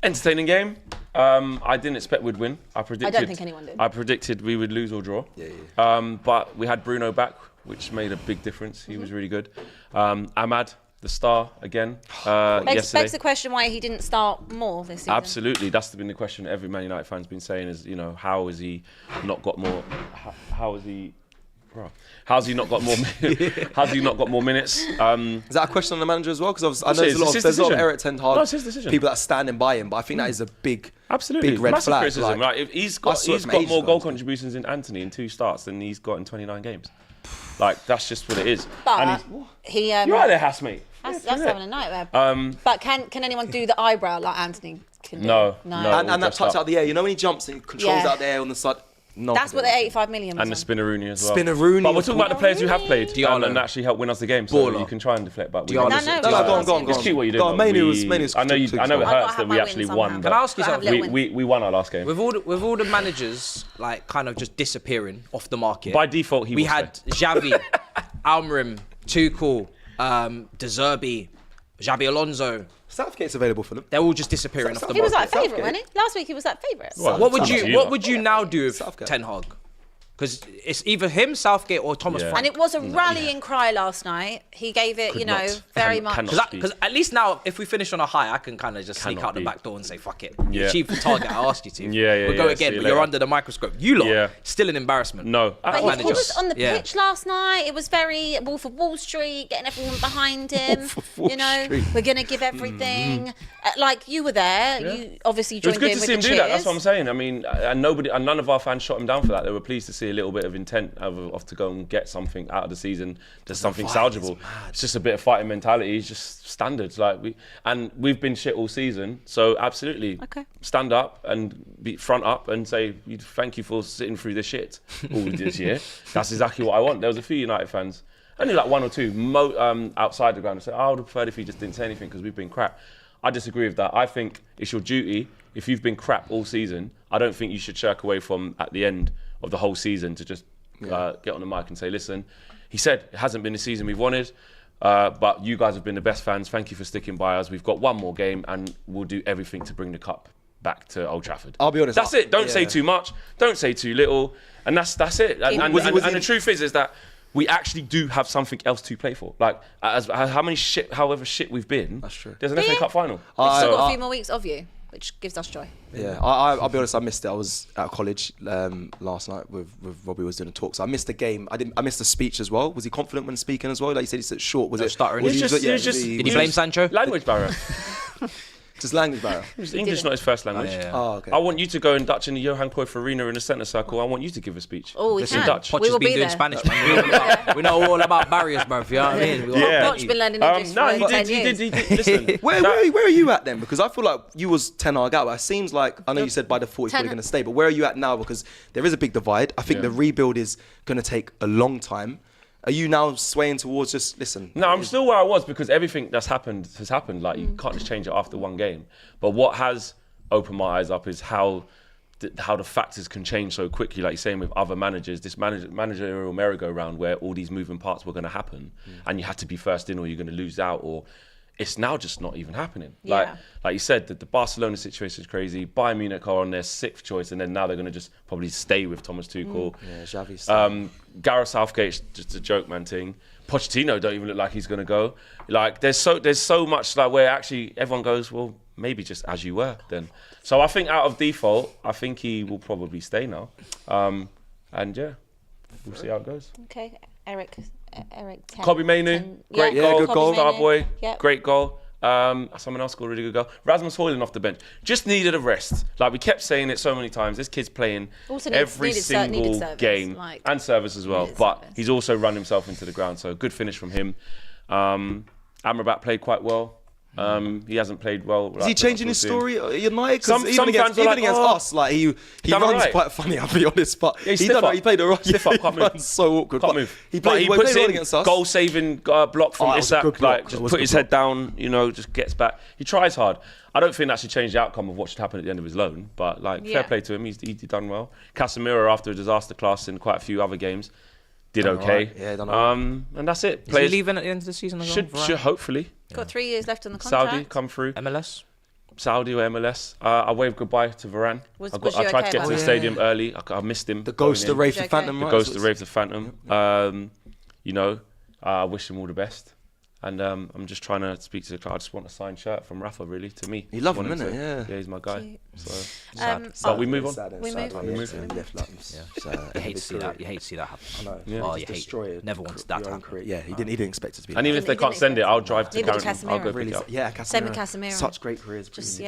Entertaining game. I didn't expect we'd win. I think anyone did. I predicted we would lose or draw. Yeah. But we had Bruno back, which made a big difference. He was really good. Ahmad, the star again. Begs Yesterday. the question why he didn't start more this season. Absolutely, that's been the question every Man United fan's been saying is, how has he not got more? How's he not got more? How's he not got more minutes? Is that a question on the manager as well? Because I know It's his there's a lot of decision. Eric Ten Hag No, it's his decision. people that are standing by him, but I think that is a big, Absolutely, big red massive flag. criticism. Like, Like, if he's I saw it got from more ages goal ago. contributions in Anthony in 2 starts than he's got in 29 games. Like that's just what it is. But he you're right there, housemate. That's having a nightmare. But can anyone do the eyebrow like Anthony can do? No. And that touch out the air. You know when he jumps and controls out the air on the side. No, that's what the 85 million was. And the Spinaroonie as well. Spinaroonie. But we're talking about the players who have played and actually helped win us the game. So you can try and deflect. But go on. It's cute what you did. Mainly was. I know it hurts that we actually won. Can I ask you something? We won our last game. With all the managers like kind of just disappearing off the market. By default, we had Xavi, Almiron, Tuchel, De Zerbi, Xabi Alonso. Southgate's available for them. They're all just disappearing off the market. He was like favourite, wasn't he? Last week he was that favourite. Well, What would you now do with Ten Hag? Because it's either him, Southgate, or Thomas Frank. And it was a rallying cry last night. He gave it, very much. Because at least now, if we finish on a high, I can kind of just sneak out the back door and say, fuck it. You achieved the target I asked you to. We'll go again, but you're under the microscope. You lot, still an embarrassment. No. But he was on the pitch last night. It was very Wolf of Wall Street, getting everyone behind him. We're going to give everything. Like, you were there. You obviously joined in with the cheers. It was good to see him do that. That's what I'm saying. I mean, and none of our fans shot him down for that. They were pleased to see a little bit of intent of to go and get something out of the season, just something salvageable. It's just a bit of fighting mentality. It's just standards. We've been shit all season, so absolutely stand up and be front up and say thank you for sitting through the shit all this year. That's exactly what I want. There was a few United fans, only like one or two, outside the ground, and said, I would have preferred if he just didn't say anything because we've been crap. I disagree with that. I think it's your duty. If you've been crap all season, I don't think you should shirk away from at the end of the whole season to just get on the mic and say, listen, he said it hasn't been the season we've wanted, but you guys have been the best fans. Thank you for sticking by us. We've got one more game and we'll do everything to bring the cup back to Old Trafford. I'll be honest. That's it. Don't say too much. Don't say too little. And that's it. And the truth is that we actually do have something else to play for. Like, however shit we've been, that's true. There's an FA Cup final. We've still got a few more weeks of you, which gives us joy. Yeah, I'll be honest, I missed it. I was at college last night with Robbie was doing a talk, so I missed the game. I missed the speech as well. Was he confident when speaking as well? Like you said, he said short. Was it stuttering? Did he blame Sancho? Language barrier. Just language barrier. English not his first language. Okay. I want you to go in Dutch in the Johan Cruyff Arena in the centre circle. I want you to give a speech. Oh, we in can. Dutch. Poch has been doing Spanish, man. We know all about barriers, bro. You know what I mean? Poch been learning English for 10 years. He did. Listen. Where are you at then? Because I feel like you was Ten Hag out. It seems like, I know you said by default he's probably going to stay, but where are you at now? Because there is a big divide. I think the rebuild is going to take a long time. Are you now swaying towards just, listen? No, I'm still where I was because everything that's happened has happened. Like, you can't just change it after one game. But what has opened my eyes up is how the factors can change so quickly. Like you're saying with other managers, this managerial merry-go-round where all these moving parts were going to happen and you had to be first in or you're going to lose out, or it's now just not even happening. Yeah. Like you said, the Barcelona situation is crazy. Bayern Munich are on their 6th choice, and then now they're going to just probably stay with Thomas Tuchel. Yeah, Xavi. Gareth Southgate's just a joke man thing. Pochettino don't even look like he's going to go. Like there's so much like where actually everyone goes, well, maybe just as you were then. So I think out of default, I think he will probably stay now. And yeah, we'll see how it goes. Okay, Eric. Kobe Mainu, great goal. Good goal. Star boy, yep. Great goal. Someone else scored a really good goal. Rasmus Højlund off the bench. Just needed a rest. Like we kept saying it so many times. This kid's playing every single game and service as well. But he's also run himself into the ground. So good finish from him. Amrabat played quite well. He hasn't played well. Is he changing his story at United? Some even fans against us, like he runs quite funny. I'll be honest, but he played a right. Stiff up, can't move. So awkward. Can't move. He played well against us. Goal-saving block from Isak. Like just put his head down. Just gets back. He tries hard. I don't think that should change the outcome of what should happen at the end of his loan. But fair play to him. He's done well. Casemiro, after a disaster class in quite a few other games, did okay. Right. Yeah, done all right. And that's it. Is he leaving at the end of the season as well? Should hopefully. Got 3 years left on the contract. Saudi come through. MLS? Saudi or MLS. I waved goodbye to Varane. I tried to get to the stadium early. I missed him. The ghost of Rafe the Phantom. The ghost of Rafe the Phantom. I wish him all the best. And I'm just trying to speak to the crowd. I just want a signed shirt from Rafa, really, to me. You love him, innit? Yeah, he's my guy. So sad. But we move on. We move. You hate to see that. You hate to see that happen. I know. Yeah. Oh, you hate. Never wanted that to happen. Yeah, he didn't expect it to be. And even if they can't send it, I'll drive to Carrington. I'll go pick it up. Yeah, Same with Casemiro. Such great careers. Just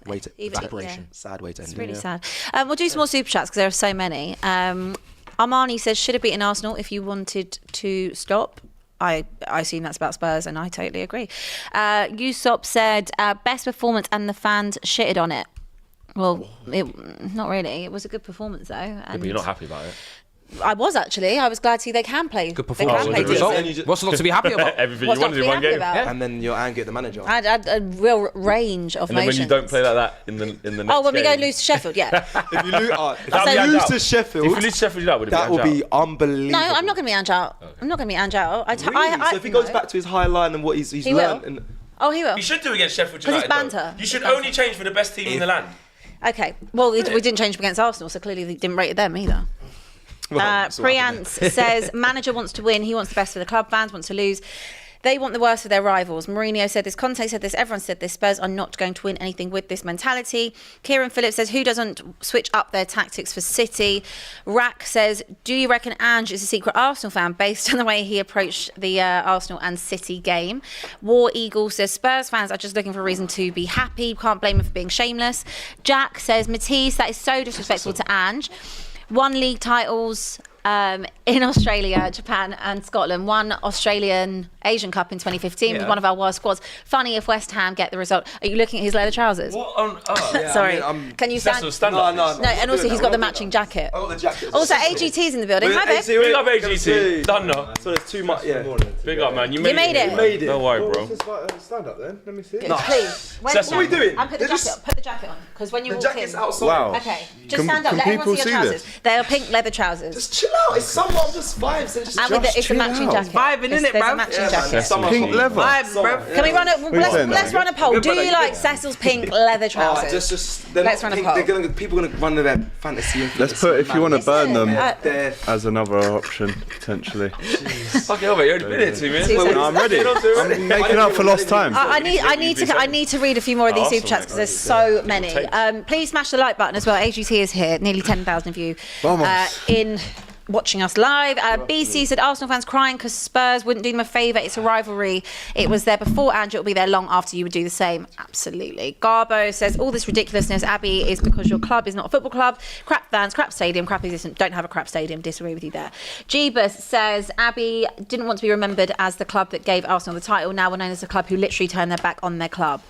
wait. Evaporation. Sad way to end. It's really sad. We'll do some more super chats because there are so many. Armani says, should have beaten Arsenal if you wanted to stop. I assume that's about Spurs, and I totally agree. Usopp said, best performance and the fans shitted on it. Well, not really. It was a good performance, though. And But you're not happy about it. I was actually. I was glad to see they can play. Good performance. They can Good play result. decent. What's not to be happy about? Everything What's you not wanted to in be one happy game. about? And then you're angry at the manager. I had a real range of And then when emotions. you don't play like that in the next Oh, when we go game. lose to Sheffield, yeah. If you lose, That'd be Ange out. to Sheffield, If you lose to Sheffield United, would it that be will Ange be out? unbelievable. No, I'm not going to be Ange out. I'm not going to be Ange out. Really? So if he goes back to his high line and what he's He learned, will. and Oh, he will. You should do against Sheffield 'Cause it's United. banter. though. You should It's banter. only change for the best team in the land. Okay. Well, we didn't change them against Arsenal, so clearly they didn't rate them either. Priance says, manager wants to win. He wants the best for the club. Fans want to lose. They want the worst for their rivals. Mourinho said this, Conte said this, everyone said this. Spurs are not going to win anything with this mentality. Kieran Phillips says, who doesn't switch up their tactics for City? Rack says, do you reckon Ange is a secret Arsenal fan based on the way he approached the Arsenal and City game? War Eagle says, Spurs fans are just looking for a reason to be happy. Can't blame him for being shameless. Jack says, Matisse, that is so disrespectful to Ange. 1 league titles in Australia, Japan and Scotland. 1 Australian Asian Cup in 2015 with one of our worst squads. Funny if West Ham get the result. Are you looking at his leather trousers? What on earth? Sorry. Can you stand? Cecil, stand up. No, No, and also he's got the matching jacket. I got the jacket. Also, AGT's in the building. Hi, babe. Big up AGT. Done now. So there's too much. Yeah. Big up, man. You made made it. it. Made it. Don't worry, bro. Stand up then. Let me see. Please. When, Cecil. no, What are we doing? And put the They're jacket just- on. Put the jacket on. Because when you The walk jacket's in. outside. Wow. Okay. Just Can- stand up. can Let everyone people see see your trousers. this? They are pink leather trousers. Just chill out. It's somewhat just vibes. So just And with it's a chill matching out. jacket. Vibing, It's- innit, there's bruv? a matching Yeah, jacket. man. Summer Pink heat. leather. Vibes, bro. Can we run a saying, let's though? run a poll? Good Do brother, you good like brother. Cecil's pink leather trousers? Just they're Let's not run a pink. poll. They're gonna people are gonna run their fantasy. Let's put if you want to burn them They're as another option potentially. Fuck it over. You only been here 2 minutes. 2 seconds. No, I'm ready. I'm making up for lost time. I need to read a few more of these Awesome. super chats because there's so many. Please smash the like button as well. AGT is here, nearly 10,000 of you in watching us live. BC said Arsenal fans crying because Spurs wouldn't do them a favour. It's a rivalry. It was there before Ange. It'll be there long after you would do the same. Absolutely. Garbo says all this ridiculousness, Abbi, is because your club is not a football club. Crap fans, crap stadium, crap existence. Don't have a crap stadium. Disagree with you there. Jeebus says Abbi didn't want to be remembered as the club that gave Arsenal the title. Now we're known as a club who literally turned their back on their club.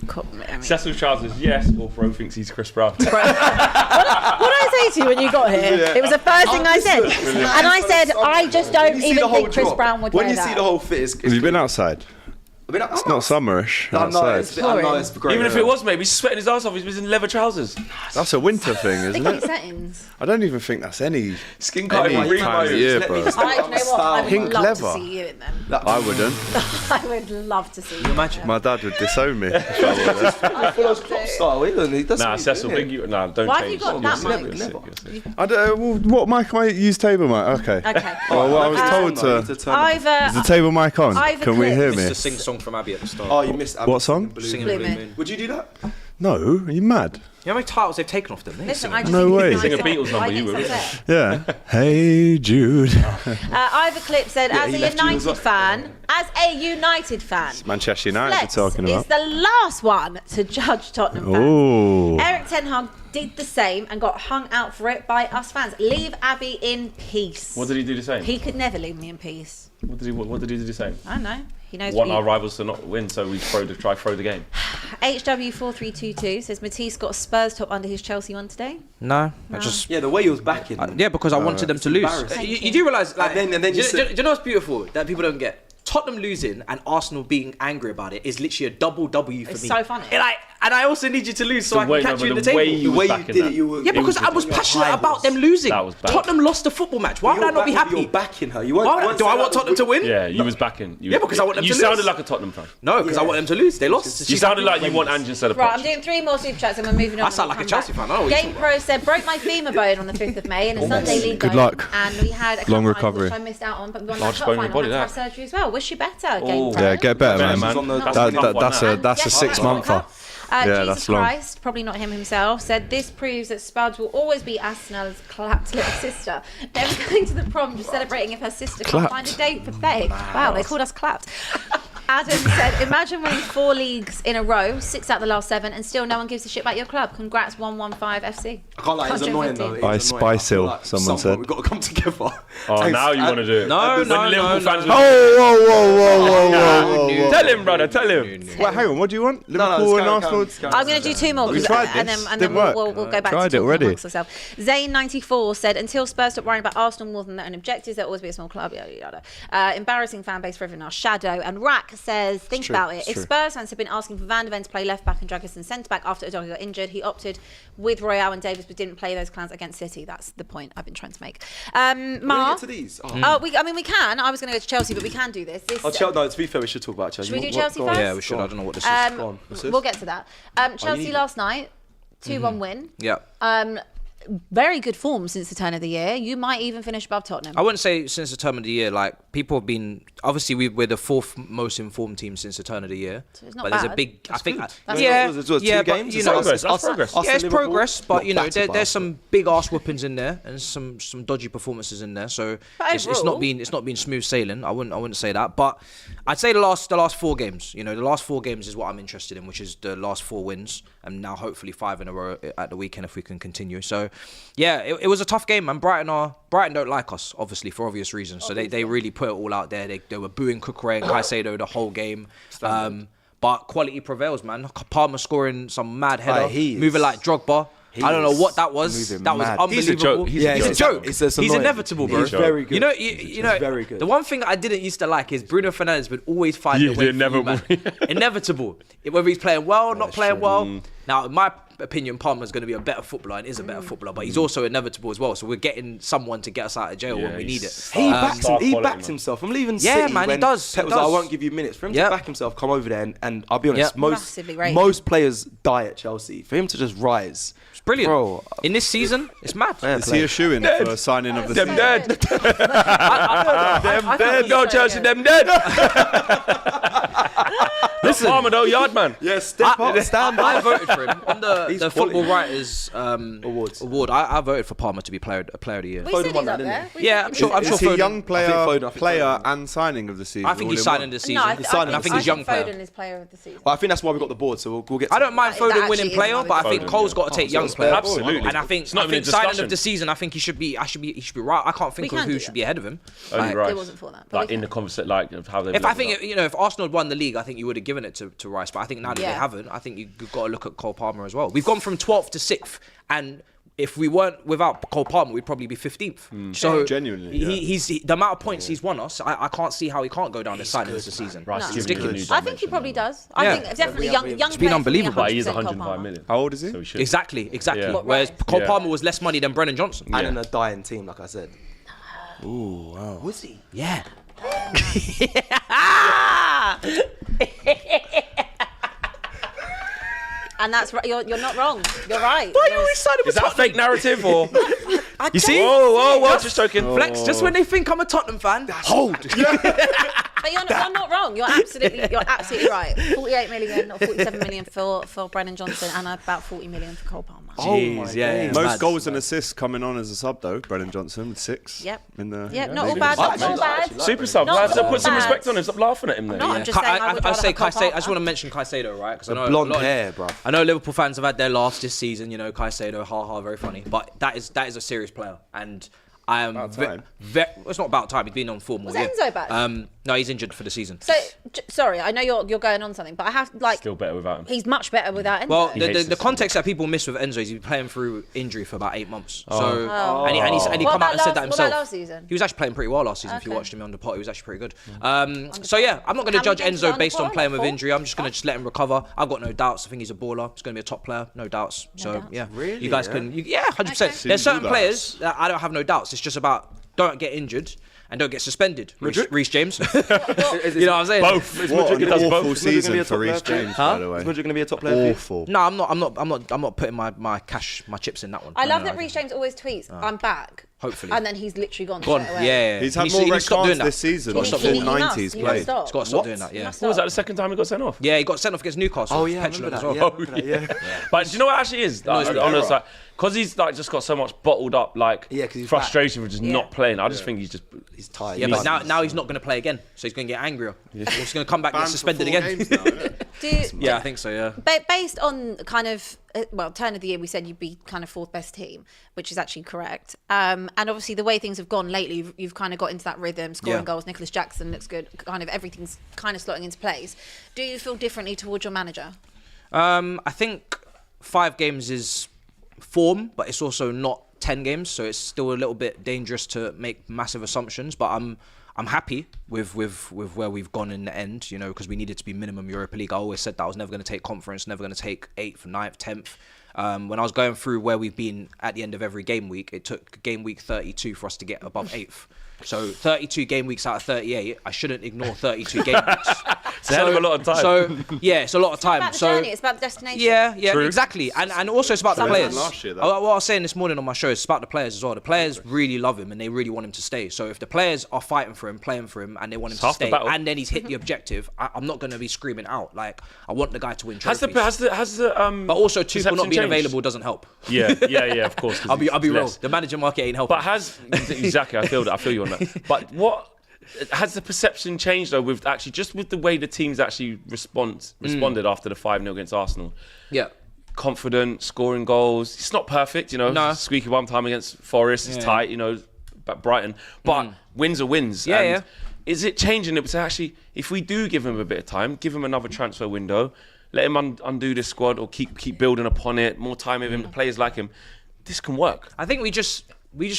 Cool. I mean, Cecil trousers, yes, or bro thinks he's Chris Brown. what did I say to you when you got here? It was the first thing I said. And I said, I just don't even think Chris Brown would when wear you see that. the whole fit, it's Have you been outside? It's Not summerish I know outside. it's great. Even if it was, mate, he's sweating his ass off. He's in leather trousers. That's a winter thing, isn't Sticky it? settings. I don't even think that's any Skin cutting any with time of rebar. year, Let me bro. just- I, you know what? I would Pink love leather. to see you in them. I wouldn't. I would love to see you. Imagine. My dad would disown me. if I wore that. follows Klopp style. He does Nah, what Cecil, he's doing. big you. Nah, don't Why have change. you got You're that sick, mic? you're Never. sick, you're sick. I don't, well, what mic am I use? Table mic. Okay. Okay. Well, I was told to. Is Either the table mic on? I've Can we hear It's me? a sing song from Abbi at the start. Oh, you missed. What song? Singing Blue Blue Moon. Moon. Would you do that? No, are you mad? You know how many titles they've taken off them? They Listen, sing I it. just No think way. it's Sing a nice Beatles song. number, I you think would. that's it. Yeah. Hey Jude. Ivor Clip said, as he a left you as United fan, Manchester United Flex we're talking is about. the last one to judge Tottenham fans. Oh. Eric Ten Hag did the same and got hung out for it by us fans. Leave Abbi in peace. What did he do the same? He could never leave me in peace. What did he do the same? I don't know. He knows Want what our rivals to not win, so we throw the game. HW4322 says Matisse got a Spurs top under his Chelsea one today. No, I just. Yeah, the way he was backing. Yeah, because I wanted them to lose. embarrassing. You do realise, like, And then do you said- you know what's beautiful that people don't get? Tottenham losing and Arsenal being angry about it is literally a double W for It's me. so funny. And I also need you to lose so I can catch you in the the way table. he The was way you backing did that. it, you were. Yeah, because I was passionate about them losing. That was bad. Tottenham lost the football match. Why would I not be happy? You're backing her. You Why weren't. would- you weren't do I saying want that Tottenham to win? Yeah, you was backing. Yeah, because I want them You to sounded lose. like a Tottenham fan. No, because I want them to lose. They lost. You sounded like you want Ange instead of Right, I'm Poch. doing 3 more super chats and we're moving on. I sound like a We'll Chelsea come fan. I know what back. you're Game Pro said, broke my femur bone on the 5th of May in a Sunday league Good game. luck. And we had a cup Long final, recovery. which I missed out on, but we won Largest that bone cup in your final. body, I had to that. have surgery as well. Wish you better, Game Oh. Pro. Yeah, get better, Better, man. man. That's That, a tough that's And a yes, 6 monther. Jesus that's long. Christ, probably not him himself, said this proves that Spuds will always be Arsenal's clapped little sister. Never going to the prom, just celebrating if her sister can't Clapped. find a date for Faye. Wow, they called us clapped. Adam said, imagine winning 4 leagues in a row, 6 out of the last 7, and still no one gives a shit about your club. Congrats, 115 FC. I can't lie, it's annoying though. By It's annoying. I feel Spysil, someone said. We've got to come together. Oh, now you want to do it. No, When no, Liverpool no, fans no. Whoa. Tell him, brother, tell him. Wait, hang on, what do you want? Liverpool let's and go, Arsenal? I'm going to do 2 more, We 'cause- tried and this. then Didn't we'll work. go back to Tried it talking already. amongst ourselves. Zane94 said, until Spurs stop worrying about Arsenal more than their own objectives, there'll always be a small club, yada, yada. Embarrassing fan base for everyone else. Shadow. And Rack says, think about it. If Spurs fans have been asking for Van de Ven to play left back and Dragisson centre back after Udogie got injured, he opted with Royale and Davis but didn't play those clowns against City. That's the point I've been trying to make. Mark. To these. We can. I was going to go to Chelsea, but we can do this. No, to be fair, we should talk about Chelsea. Should we do Chelsea first? Yeah, we should. I don't know what this is. We'll get to that. Chelsea last night, 2-1 win. Yeah. Very good form since the turn of the year. You might even finish above Tottenham. I wouldn't say since the turn of the year. Like, people have been, obviously we're the 4th most informed team since the turn of the year. So it's not but there's a bad. big, I think, That's yeah, good. It was yeah, 2 but games. you know, Progress, that's progress. yeah, it's Liverpool, progress, but not you know, battered by there's some big ass whippings in there and some dodgy performances in there. So But it's overall- not been smooth sailing. I wouldn't say that, but I'd say the last 4 games. You know, the last 4 games is what I'm interested in, which is the last 4 wins, and now hopefully 5 in a row at the weekend if we can continue. So yeah, it was a tough game, man. Brighton don't like us, obviously, for obvious reasons. So they really put it all out there. They were booing Cucurella and Caicedo the whole game. But quality prevails, man. Palmer scoring some mad header, moving like Drogba. I don't know what that was. moving That was mad. unbelievable. He's a joke. He's a joke. It's He's annoying. inevitable, bro. He's very good. You know, very good. The one thing I didn't used to like is Bruno Fernandes would always find a way. Inevitable. Whether he's playing well, not playing well. Now, in my opinion, Palmer's going to be a better footballer and is a better footballer, but he's also inevitable as well. So we're getting someone to get us out of jail when we need it. He quality, backs himself. I'm leaving Yeah, City man, he when does, Pep he was like, I does. won't give you minutes. For him Yep. to back himself, come over there, and I'll be honest, Yep. Massively rated. most players die at Chelsea. For him to just rise, It's brilliant. Bro. In this season, it's mad. Is he a shoe-in for signing of the Them season? dead. I Dead. Go Chelsea, them dead. Listen. Palmer though, yard man. yeah, step up, stand I up. voted for him on the He's Football quality. Writers Awards. award. I voted for Palmer to be player of the year. We said he's won that, up didn't there. he? We Yeah, said I'm sure. I'm sure Is he Foden. young player, Foden. and signing of the season? I think he's all in signing one? this season. No, and I think he's young player. Foden is player of the season. Well, I think that's why we got the board. So we'll get. To I don't mind That Foden actually winning is player, my but I think Foden, Cole's yeah. got to take young player. Absolutely. And I think It's not even a signing discussion. of the season, I think he should be right. I can't think We of can who do should that. be ahead of him. Only Like, Rice. It wasn't for that, but Like we in can. the conversation, like of how they. If I think if Arsenal had won the league, I think you would have given it to Rice. But I think now that they Yeah. haven't, I think you've got to look at Cole Palmer as well. We've gone from 12th to 6th, and if we weren't without Cole Palmer, we'd probably be 15th. So Genuinely, he's the amount of points he's won us. I can't see how he can't go down the signings this season. Rice It's is giving you a ridiculous. new I think he probably does. I Yeah. think definitely Yeah, young it's player been for me, unbelievable. But he's 100% Cole 105 Palmer. million. How old is he? So we should. Exactly. Yeah. What, Whereas right? Cole Yeah. Palmer was less money than Brennan Johnson. and in a dying team, like I said. Ooh, wow. Was he? Yeah. And that's right. You're not wrong. You're right. Why are you always siding Is with that a Tottenham? fake narrative or? You see? Whoa, just joking. Flex, just when they think I'm a Tottenham fan, hold. But you're not wrong. You're absolutely right. 48 million or 47 million for Brennan Johnson and about 40 million for Cole Palmer. Jeez, yeah. Most mad. goals and assists coming on as a sub though. Brennan Johnson with 6. Yep. In the Yep, not all league. bad. Not actually all like- bad. actually like Super sub. Not Lads, all put some bad. respect on him. Stop laughing at him there. No, I'm just saying I would rather say have Cole I just want Palmer. to mention Caicedo, right? Because I know blonde a lot of- hair, bruv. I know Liverpool fans have had their laughs this season. You know, Caicedo, very funny. But that is a serious player, and I am. About time. Well, it's not about time. He's been on form all Was year. Enzo back? No, he's injured for the season. So, sorry, I know you're going on something, but I have Still better without him. he's much better without Enzo. Well, He the hates the this context that people miss with Enzo is he's been playing through injury for about 8 months. Oh. So and he What come out about and said that what about himself. last season? He was actually playing pretty well last season. If you Okay. watched him on the pot, he was actually pretty good. So yeah, I'm not going to How judge many games was Enzo on based the on pot? playing with 4? injury. I'm just going to just let him recover. I've got no doubts. I think he's a baller. He's going to be a top player, no doubts. So doubts. yeah, Really, you guys yeah? can, 100%. Okay. There's certain Seems players that I don't have no doubts. It's just about don't get injured and don't get suspended. Reece James. You know what I'm saying? Both. What He an does awful both. season be a for top Reece player? James, by the way. Is Mudryk going to be a top player? for you? Awful. No, I'm not putting my chips in that one. I love No, that Reece James always tweets, "I'm back." Hopefully. and then he's literally gone. Gone. straight away. Yeah. He's had He more needs red to stop doing cards that. this season He's than got to all stop doing 90s He played. must stop. He's got to stop What? doing that. He Yeah. must What was that stop. the second time he got sent off? Yeah, he got sent off against Newcastle. Oh, yeah, I Petulant remember as that. well. Yeah, I remember that, yeah. But do you know what actually is? Like, it's on the error. side, because he's like just got so much bottled up like Yeah, 'cause he's frustration for just not playing. playing. I just think he's tired. Yeah, but now he's not going to play again, so he's going to get angrier. He's going to come back and get Banned for suspended 4 again. games now, isn't it? Yeah, I think so. Yeah. Based on kind of, turn of the year, we said you'd be kind of 4th best team, which is actually correct. And obviously the way things have gone lately, you've kind of got into that rhythm, scoring goals. Nicholas Jackson looks good. Kind of everything's kind of slotting into place. Do you feel differently towards your manager? I think 5 games is form, but it's also not 10 games, so it's still a little bit dangerous to make massive assumptions. But I'm happy with where we've gone in the end, you know, because we needed to be minimum Europa League. I always said that I was never going to take conference, never going to take 8th, 9th, 10th. When I was going through where we've been at the end of every game week, it took game week 32 for us to get above 8th. So 32 game weeks out of 38, I shouldn't ignore 32 game weeks. It's a hell of a lot of time. So yeah, it's a lot of time. It's about the journey, it's about the destination. Yeah, True. exactly. And also it's about the players. Last year, though. What I was saying this morning on my show is about the players as well. The players really love him and they really want him to stay. So if the players are fighting for him, playing for him, and they want him to half the stay, battle. and then he's hit the objective, I'm not going to be screaming out. Like, I want the guy to win Has trophies. the But also, Tuchel not perception being changed? available doesn't help. Yeah, of course. 'cause I'll be it's real. less. The manager market ain't helping. But exactly, I feel you on that. But what has the perception changed though with the way the teams actually responded after the 5-0 against Arsenal? Yeah. Confident, scoring goals. It's not perfect, you know. No. Squeaky one time against Forest. It's tight, you know. But Brighton, but wins are wins. Yeah, and yeah. Is it changing it to actually, if we do give him a bit of time, give him another transfer window, let him undo this squad or keep building upon it, more time with him, players like him, this can work. I think we just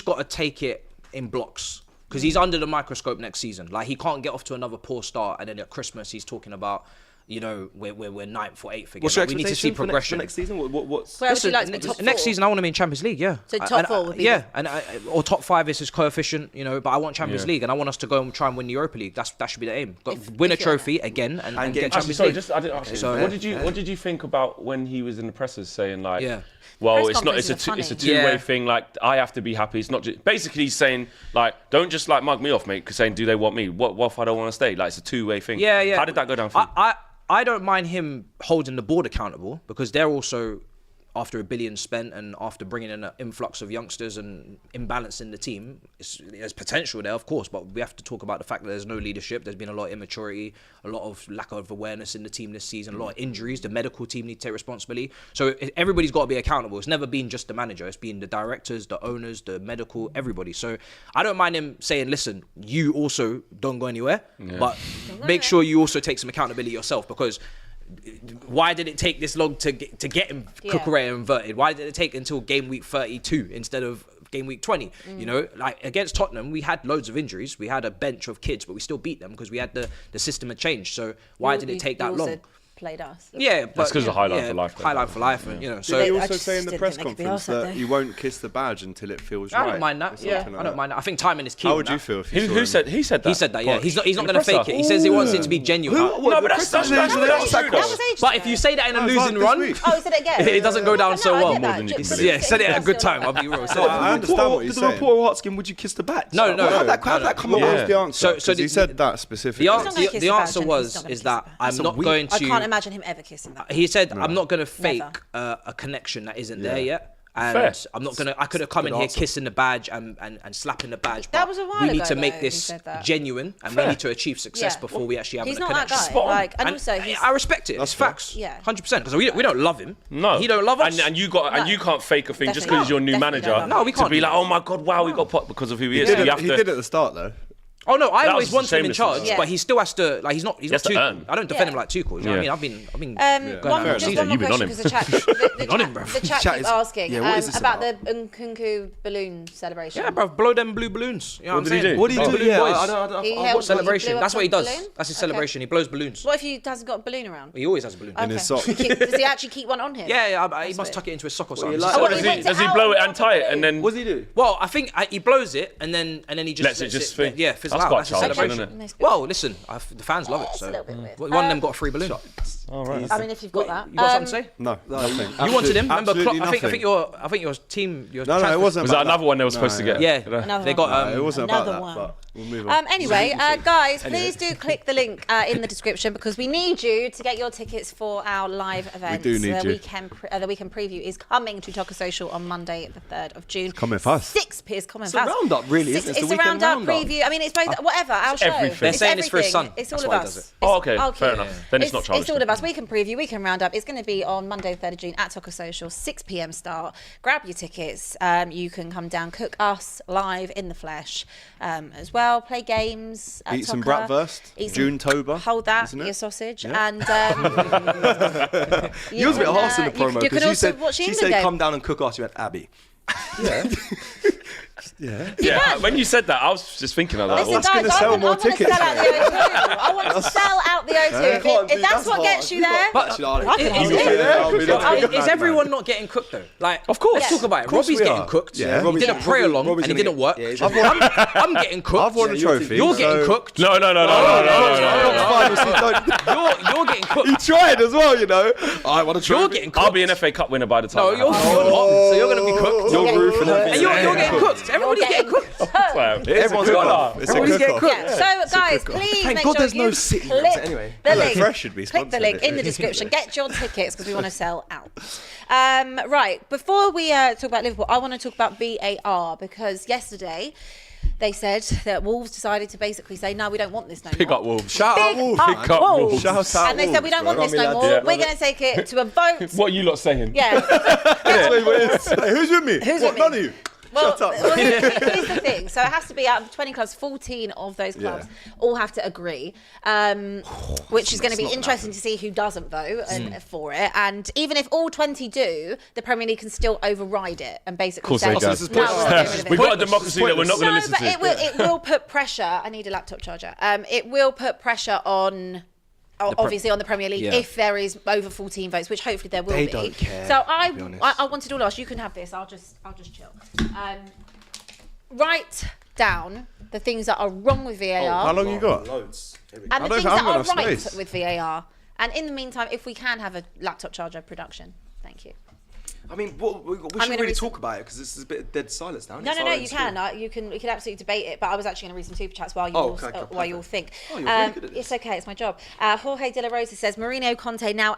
got to take it in blocks. Because he's under the microscope next season. Like, he can't get off to another poor start, and then at Christmas he's talking about, you know, we're 9th or 8th again. What's your Like, we need to see expectation for progression. next season? What's Where would you like to be? Top 4? Next season, I want to be in Champions League. Yeah. So top 4 would be or top 5 is his coefficient, you know. But I want Champions Yeah. League, and I want us to go and try and win the Europa League. That should be the aim. Win a if you're trophy again and get Actually, Champions sorry, League. I didn't ask you. So- What did you think about when he was in the pressers saying like, Yeah. well, Press it's not. It's conferences a are two-way funny. thing. Like, I have to be happy. It's not just. Basically, he's saying like, don't just like mug me off, mate. Because saying, do they want me? What if I don't want to stay? Like, it's a two-way thing. Yeah. How did that go down for you? I don't mind him holding the board accountable because they're also, after $1 billion spent and after bringing in an influx of youngsters and imbalancing the team, there's potential there, of course, but we have to talk about the fact that there's no leadership. There's been a lot of immaturity, a lot of lack of awareness in the team this season, a lot of injuries. The medical team need to take responsibility. So everybody's got to be accountable. It's never been just the manager. It's been the directors, the owners, the medical, everybody. So I don't mind him saying, listen, you also don't go anywhere, but make sure you also take some accountability yourself, because why did it take this long to get him Cucurella inverted? Why did it take until game week 32 instead of game week 20? You know, like against Tottenham, we had loads of injuries. We had a bench of kids, but we still beat them because we had the system had changed. So why did it take that long? Played us. Yeah, but That's 'cause of Highlight for Life, though. Highlight for life, and you know. Did So they I also just say in the didn't press think they could be conference arsed that that day. you won't kiss the badge until it feels I right? don't mind that. or something like I don't that? mind that. I think timing is key. How on would you that. feel if you saw Who him? said he said that? He said that. Yeah, he's not In going the to fake presser? it. He says he wants it to be genuine. No, but that's That true. was That was ages But ago. if you say that in a No, it's losing like run, this week. Oh, he said it again. it doesn't go down No, so I well. get that. than you can Just- believe. Yeah, said it at a good time. I'll be real. Said it at a I good understand what he's the saying. reporter asked him, would you kiss the badge? No. How'd that come What about? was the answer? So 'Cause he the- said that specifically. The not gonna answer, kiss the the badge, answer and he's was not gonna is kiss that the badge. I'm not going to. I can't imagine him ever kissing that. He said, "I'm not going to fake Never. a connection that isn't there yet." And Fair. I'm not gonna. I could have come in here answer. kissing the badge and slapping the badge. That but was a while we need ago, to make though, he this said that. genuine, and Fair. we need to achieve success Yeah. before we actually have He's a not connection. that guy. Spot on. Like, and also, he's, I respect it. That's It's facts. Yeah. 100%. Because we don't love him. No, He don't love us. and you can't fake a thing just Definitely because he's your not. new Definitely manager. don't love him. No, we can't To be do like, that. oh my god, wow, we got pot because of who he is. He So did you it- have he to. did at the start though. Oh no, I That always was want him in shameless, charge, though. Yeah. but he still has to. Like, he's not has to too. earn. I don't defend Yeah. him like Tuchel. You know what I mean? I've been. going one, out just season. one more You've been on question him. because the On him, bruv. chat Chat keeps is- asking yeah, what is this about about? the Nkunku balloon celebration. Yeah, bro, blow them blue balloons. You know what I'm did he saying? do? What do you Oh, do? balloon Yeah, boys. I don't. He I held- watched Blew Celebration. up That's what he a does. balloon? That's his Okay. celebration. He blows balloons. What if he hasn't got a balloon around? He always has a balloon. In his sock. Does he actually keep one on him? Yeah, he must weird. tuck it into his sock or you something. like- Oh, What, he does went he out blow it on and top of tie the it and then? What does he do? Well, I think he blows it and then he just Lets it lets just it, think. yeah, That's That's loud. quite That's a childish, celebration. isn't it? Well, listen, the fans love it. It's a So little bit weird. one of them got a free balloon. All right. I mean, if you've got that. You got something to say? No, nothing. You wanted him. Remember, Absolutely Klopp, I think nothing. your team. Your No, it transfer- wasn't. Was that about another one they were supposed to get? Yeah, Another they one. got. No, it wasn't Another about one. that. But we'll move on. Anyway, guys, please do click the link in the description because we need you to get your tickets for our live event. do need the you. weekend preview is coming to Toca Social on Monday, the 3rd of June. Coming fast. 6 p.m. It's coming It's a fast. roundup, really, isn't it? It's It's the a weekend roundup roundup. preview. I mean, it's both whatever our show. everything. They're saying it's for his son. It's all That's of why he us. does it. Oh, okay. Fair enough. Then it's not childish. It's all of us. Weekend preview, weekend roundup. It's going to be on Monday, the 3rd of June at Toca Social, 6 p.m. start. Grab your tickets. You can come down, cook us live in the flesh as well. Play games. At Eat some Toca. bratwurst. Eat some- June Toba. Hold that, isn't it? your sausage. Yeah. And You was a bit harsh in the promo You because can you also said watch the she England said game. come down and cook us. You went Abby. Yeah, when you said that, I was just thinking of that. Listen, That's gonna guys, sell I more want to tickets, sell out the O2. I want to sell out the O2. If that's what gets you there, Is everyone not getting cooked though? Like, Of course. Let's talk about it. course Robbie's we getting are. cooked. Yeah, He Robbie's did a getting- prayer along Robbie's and it gonna didn't work. get- I'm getting cooked. I've won a trophy. You're getting so- cooked. No. You're getting cooked. He tried as well, you know. I want to try. You're getting cooked. I'll be an FA Cup winner by the time. No, that you're happens. not. So you're gonna be cooked. Your roof and everything. And you're getting cooked. Everybody's getting cooked. Everyone's Cook got off. It's a Everybody's getting cook-off. cooked. Yeah. So, guys, please Thank make God sure there's you no City click games anyway. the Hello link. Fresh should be Click the sponsored link it. in the description. Get your tickets because we want to sell out. Right, before we talk about Liverpool, I want to talk about VAR because yesterday they said that Wolves decided to basically say, no, we don't want this no Pick more. up Wolves. Shout out Big Wolves. up Pick up Wolves. Wolves. Shout out And they said, we don't want this no more. Yeah. We're going to take it to a vote. What are you lot saying? Yeah. Hey, who's with me? Who's What, with me? none of you? Well, Shut up. here's the thing. So it has to be out of 20 clubs, 14 of those clubs all have to agree, which is going to be interesting to see who doesn't vote for it. And even if all 20 do, the Premier League can still override it and basically course say, they can. no, we'll get rid of it. We've got a democracy that we're not going to No, listen but to. it will put pressure. I need a laptop charger. It will put pressure on. Obviously on the Premier League, Yeah. if there is over 14 votes, which hopefully there will They be. don't care, So to be honest. I wanted all us. You can have this. I'll just chill. Write down the things that are wrong with VAR How long you got? Loads. and I the don't things think that I'm are gonna have right space. with VAR. And in the meantime, if we can have a laptop charger production, thank you. I mean, we I'm should gonna really read talk about it because this is a bit of dead silence now. No, you can. You can absolutely debate it. But I was actually going to read some super chats while you while you all think. Oh, you're really good at It's this. okay. It's my job. Jorge De La Rosa says Mourinho, Conte, now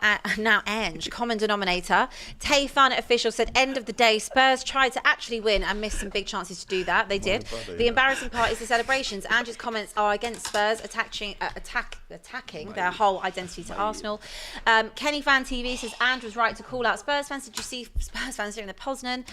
Ange. Common denominator. Tay Fun official said end of the day. Spurs tried to actually win and missed some big chances to do that. They did. The embarrassing part is the celebrations. Ange's comments are against Spurs attacking their whole identity to Arsenal. Kenny Fan TV says Ange was right to call out Spurs fans. Did you see Spurs fans doing the Poznan?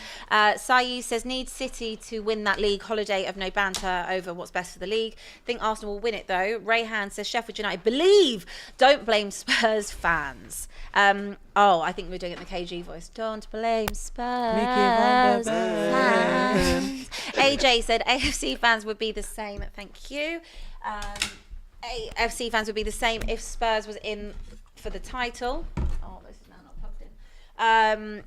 Saeed says need City to win that league. Holiday of no banter over what's best for the league. Think Arsenal will win it though. Rayhan says Sheffield United believe. Don't blame Spurs fans. I think we're doing it in the KG voice. Don't blame Spurs fans. AJ said AFC fans would be the same. Thank you. AFC fans would be the same if Spurs was in for the title. Oh, this is now not plugged in.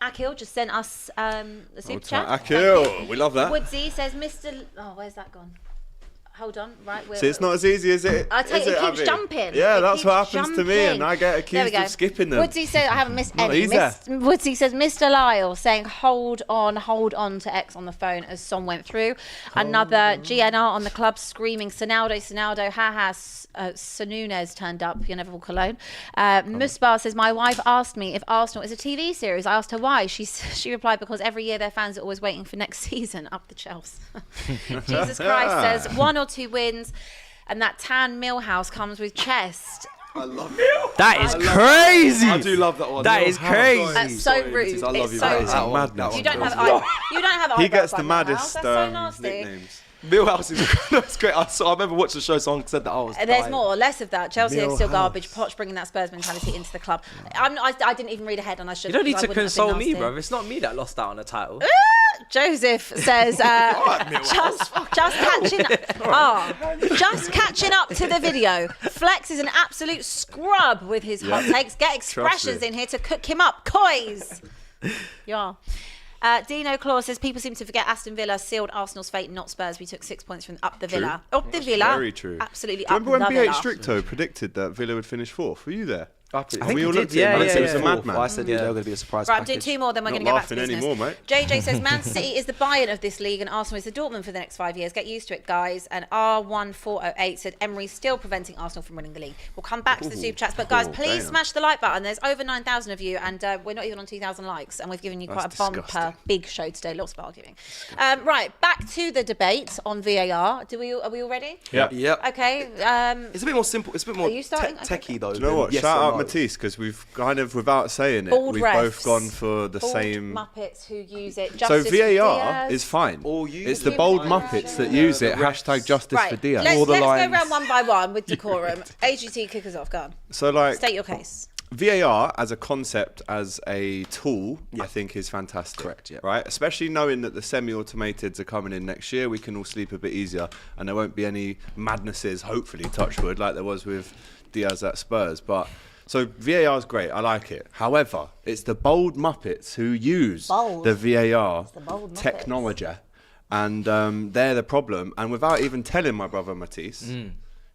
Akil just sent us the super chat. Akil, we love that. Woodsy says, Mr. Where's that gone? Hold on, right. See, it's not as easy as it. I tell is you, it keeps Abby? jumping. Yeah, It that's keeps what happens to me, and jumping. I get There we accused go. of skipping them. Woodsy said, I haven't missed Not any. easy. Woodsy says, Mr. Lyle saying, hold on to X on the phone as Son went through. Another GNR on the club screaming, Sonaldo, haha, Sanunez turned up, you never walk alone. Musbar says, my wife asked me if Arsenal is a TV series. I asked her why. She replied, because every year their fans are always waiting for next season. Up the Chelsea. Jesus Christ says, 1 or 2 wins. And that tan Millhouse comes with chest. I love it. That is crazy. I do love that one. That is crazy. That's so rude. I love It's you. so That rude. is that one. Madness. That You don't one. have He eyebrows gets the like Millhouse. maddest That's so nasty. nicknames. Millhouse is that's great. I remember watching the show. Someone said that I was. There's dying. more or less of that. Chelsea are still Millhouse. garbage. Poch bringing that Spurs mentality into the club. I didn't even read ahead, and I should. You don't need because I to wouldn't have been console me, nasty. bro. It's not me that lost out on the title. Joseph says, just catching up to the video. Flex is an absolute scrub with his hot takes. Get expressions me. in here to cook him up. Coys. Yeah. Dino Claus says people seem to forget Aston Villa sealed Arsenal's fate, not Spurs. We took 6 points from up the Villa. Up the Villa. Very true. Absolutely. Do you remember when the BH Villa. Stricto predicted that Villa would finish 4th? Were you there? I think we he all did, looked at him yeah, and said yeah, it's a yeah. madman. I said they were going to be a surprise Right, I'm package. doing 2 more, then we're Not going to go back to laughing business. anymore, mate. JJ says Man City is the Bayern of this league and Arsenal is the Dortmund for the next 5 years. Get used to it, guys. And R1408 said Emery's still preventing Arsenal from winning the league. We'll come back to the super chats, but guys, please damn. smash the like button. There's over 9,000 of you, and we're not even on 2,000 likes, and we've given you quite That's a bumper, disgusting. big show today. Lots of arguing. Right, back to the debate on VAR. Are we all ready? Yeah. Yep. Okay. It's a bit more simple. It's a bit more Are you starting? Okay. techie though. Do you know what? Yes Shout or out no. Matisse, because we've kind of, without saying it, Bald we've refs. both gone for the Bald same. Muppets who use it. So Justice for VAR Diaz. is fine. Or you- It's the you bold might- Muppets that use it. Hashtag justice for Right, Diaz. let's the go lines. round one by one with decorum. AGT, kick us off. Go on. So like State your case. VAR as a concept, as a tool, I think is fantastic. Correct, yeah. Right? Especially knowing that the semi-automateds are coming in next year, we can all sleep a bit easier and there won't be any madnesses, hopefully, touch wood, like there was with Diaz at Spurs. But so VAR is great. I like it. However, it's the bold Muppets who use Bold. the VAR the bold Muppets. technology. And they're the problem. And without even telling my brother Matisse,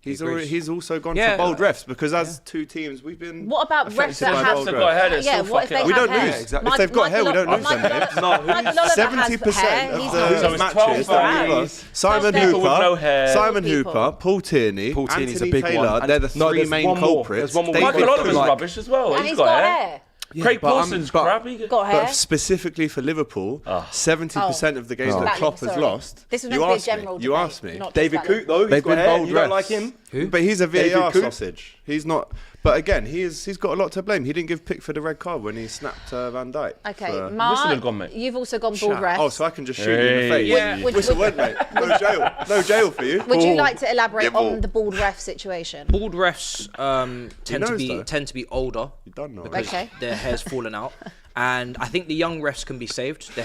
he's also gone Yeah. for bold refs because as two teams we've been. What about refs affected that by have? bold They've refs. got hair, they're Yeah, still what if fucking they up. We have don't hair? lose. Exactly. If they've got hair, we don't lose them, mate. Michael Oliver has 70% hair. of He's the not. So it's 12 matches that we guys. lost. Simon People with no Hooper, hair. Simon People. Hooper, Paul Tierney, Paul Tierney's Anthony a big Taylor. one. They're the No, three there's main one more. culprits. There's one more. David Michael Oliver's Klopp. rubbish as well. And He's got hair. Craig but I'm- Paulson's but- crap. Got hair. But specifically for Liverpool, 70% of the games that Battling, Klopp has sorry. lost. This was You meant to be a asked me. general You debate, asked me. not David just battling. Coote though, he's They've got been hair. bold You don't refs. like him? But he's a David VAR Coote? sausage. He's not. But again, he's got a lot to blame. He didn't give Pickford a red card when he snapped Van Dijk. Okay, for- Whistle Mark, had gone, mate. you've also gone bald refs. Oh, so I can just shoot you in the Hey. face. Yeah. Whistle went, mate. No jail. No jail for you. Would you like to elaborate Yeah, ball. on the bald ref situation? Bald refs knows, tend to be older You don't know. because Okay. their hair's fallen out, and I think the young refs can be saved. The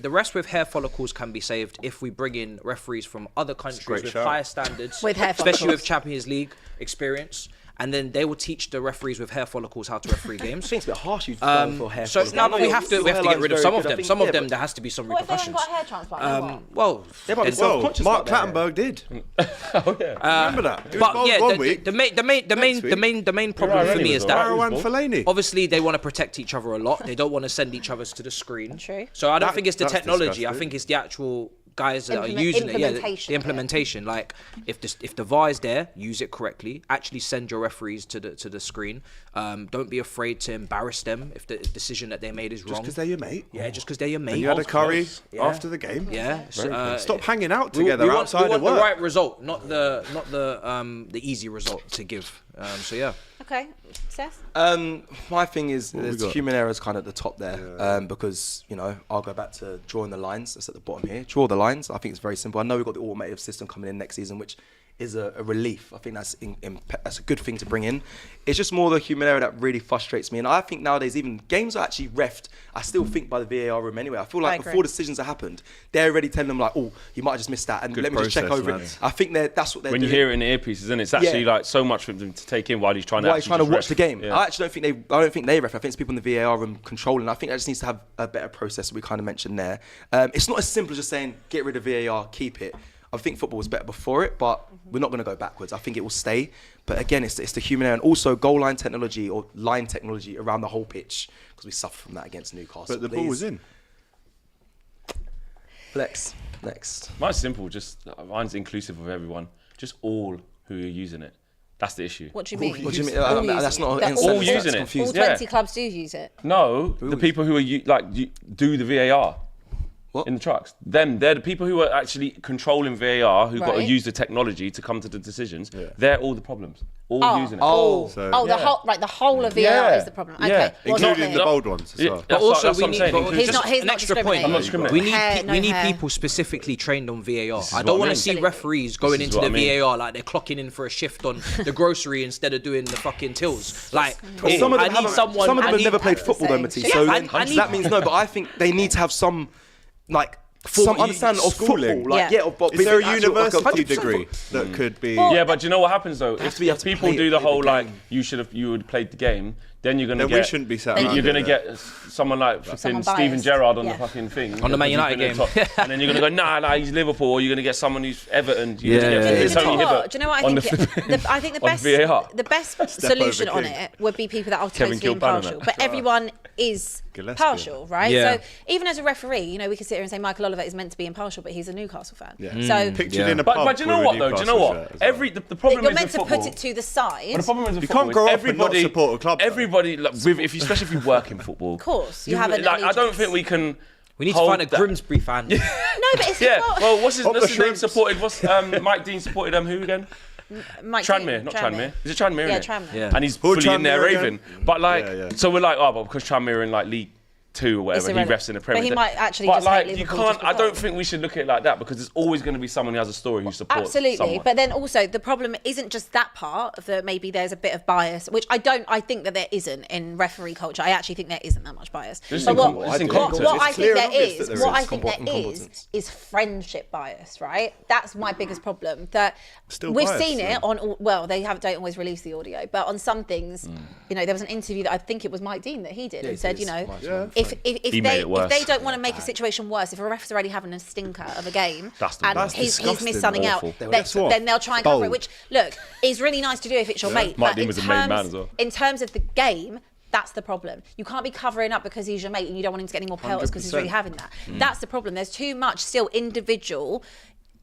refs with hair follicles can be saved if we bring in referees from other countries great with shout. higher standards, With hair especially follicles. with Champions League experience. And then they will teach the referees with hair follicles how to referee I games. think it's a bit harsh you going for hair. So follicles. now I know we your- have to your get hairline's rid of very some of good. I them. think- Some of yeah, them but there has to be some What if they haven't repercussions. got a hair transplant? Then what? Well, They might be there's- self-conscious Mark about their hair. Clattenburg did. Oh, yeah. Remember that? He was but bald yeah, one week. the main problem Right, for Rennie me was is all that right. Marwan Fellaini. obviously they want to protect each other a lot. They don't want to send each other to the screen. True. So I don't think it's the That's technology. I disgusting. think it's the actual guys that are Implement- using it. Yeah, implementation the of it. implementation. Like if the VAR is there, use it correctly. Actually send your referees to the screen. Don't be afraid to embarrass them if the decision that they made is wrong. Just because they're your mate. Yeah, just because they're your mate. And you had a curry Yeah. after the game. Yeah. Stop hanging out We together want outside of work. the right result, not the easy result to give. So yeah. Okay, Seth? My thing is we there's got? human errors kind of at the top there because, you know, I'll go back to drawing the lines. That's at the bottom here. Draw the lines. I think it's very simple. I know we've got the automated system coming in next season, which is a relief. I think that's that's a good thing to bring in. It's just more the human error that really frustrates me. And I think nowadays even games are actually reffed, I still think, by the VAR room anyway. I feel like agree. before decisions have happened, they're already telling them like, oh, you might have just missed that and Good let me just check process, over man. it. I think that's what they're When doing. you hear it in the earpieces, and it's actually like so much for them to take in while he's trying to. While he's trying to actually watch the just game. ref. I actually don't think they ref. I think it's people in the VAR room controlling. I think that just needs to have a better process that we kind of mentioned there. It's not as simple as just saying get rid of VAR, keep it. I think football was better before it, but we're not going to go backwards. I think it will stay. But again, it's the human error and also goal line technology or line technology around the whole pitch because we suffer from that against Newcastle. But the ball was in. Next. Mine's simple. Mine's inclusive of everyone. Just all who are using it. That's the issue. What do you mean? What do you mean? All That's using not it. an All sentence, using that's it. All confusing. 20 clubs do use it. No, the people who are do the VAR. What? In the trucks. They're the people who are actually controlling VAR, who've got to Right. use the technology to come to the decisions. They're all the problems. All using it. The whole of VAR Yeah. is the problem. Yeah. Okay. Including the bold ones as Yeah, well. that's also, what we I'm need, saying. but Inclusive. He's not an extra point. discriminating. I'm not discriminating. We need Hair, no we need hair. people specifically trained on VAR. is I don't what want I to see mean. referees going is into what the I mean. VAR like they're clocking in for a shift on the grocery instead of doing the fucking tills. Like, Some of I them need someone. Some of them I have need- never played football though, Matisse. So I need- that means no. But I think they need to have some some understanding of schooling. football. Is there a actual, university 100% degree that could be? Yeah, but do you know what happens though? have to be able If to people play do the the whole game. you would have played the game, then you're gonna Then get. we shouldn't be sat Then around You're gonna it, get someone like flipping Someone Steven biased. Gerrard on Yeah. the fucking thing. On the Man Because he's United been in game. top. And then you're gonna go, nah, he's Liverpool, or you're gonna get someone who's Everton. You're Yeah, gonna yeah, get yeah. it's Do you know only what? Hibbert Do you know what I on think? I think the on best, VAR. the best Step solution over on King. it would be people that are Kevin totally Kilbannon, impartial. that. But everyone is Gillespie. partial, right? Yeah. So even as a referee, you know, we could sit here and say Michael Oliver is meant to be impartial, but he's a Newcastle fan. Yeah. So Pictured Yeah. in a pub. But do you know with a what though? Do you know Newcastle what? shirt as well. The problem you're is meant with to football. put it to the side. But the problem is with You football can't grow is up and not support a club, though. Everybody, like, especially if you work in football. Of course, you have an like, I don't allegiance. think we can. We need to hold find a that- Grimsby fan. No, but it's Yeah. not. Well, what's his Up the name shrimps. supported? What's Mike Dean supported who again? Mike Tranmere, Dean, not Tranmere. Is it Tranmere? Yeah, innit? Tranmere. Yeah. And he's Who, fully in there Tranmere raving. again? But like, Yeah, yeah. so we're like, oh, but because Tranmere are in like League 2 or whatever, he irrelevant. refs in the Premier. But he might actually But just hate like, you Liverpool can't. just I don't because. think we should look at it like that because there's always going to be someone who has a story who supports. Absolutely, someone. but then also the problem isn't just that part of the maybe there's a bit of bias, which I think that there isn't in referee culture. I actually think there isn't that much bias. There's But incompetence. what I It's clear think and there obvious is, that there what I is think there is friendship bias, right? That's my biggest problem. That Still we've biased, seen yeah. it on. Well, they don't always release the audio, but on some things, you know, there was an interview that I think it was Mike Dean that he did and said, you know, if He made it worse. if they don't want to make a situation worse, if a ref's already having a stinker of a game That's the and worst. he's Disgusting. missed something Awful. out, Guess what? then they'll try and cover it. Bold. Which, look, is really nice to do if it's your mate. Mike but Dean in was a main man as well. In terms of the game, that's the problem. You can't be covering up because he's your mate and you don't want him to get any more penalties because he's 100%. really having that. That's the problem. There's too much still individual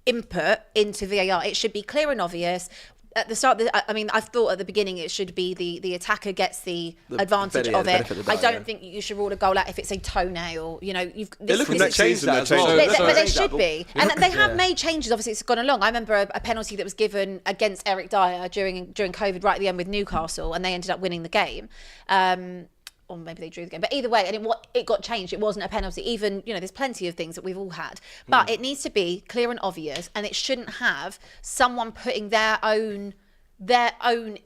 input into VAR. It should be clear and obvious. At the start, I mean, I thought at the beginning it should be the attacker gets the advantage better, yeah, of the it. benefit of the I doubt, don't yeah. think you should rule a goal out if it's a toenail. You know, They're looking to this is- change that as well. But but they Change that, should be, and they have made changes. Obviously, it's gone along. I remember a penalty that was given against Eric Dyer during COVID, right at the end with Newcastle, and they ended up winning the game. Or maybe they drew the game, but either way, and it got changed. It wasn't a penalty. Even, you know, there's plenty of things that we've all had, but it needs to be clear and obvious, and it shouldn't have someone putting their own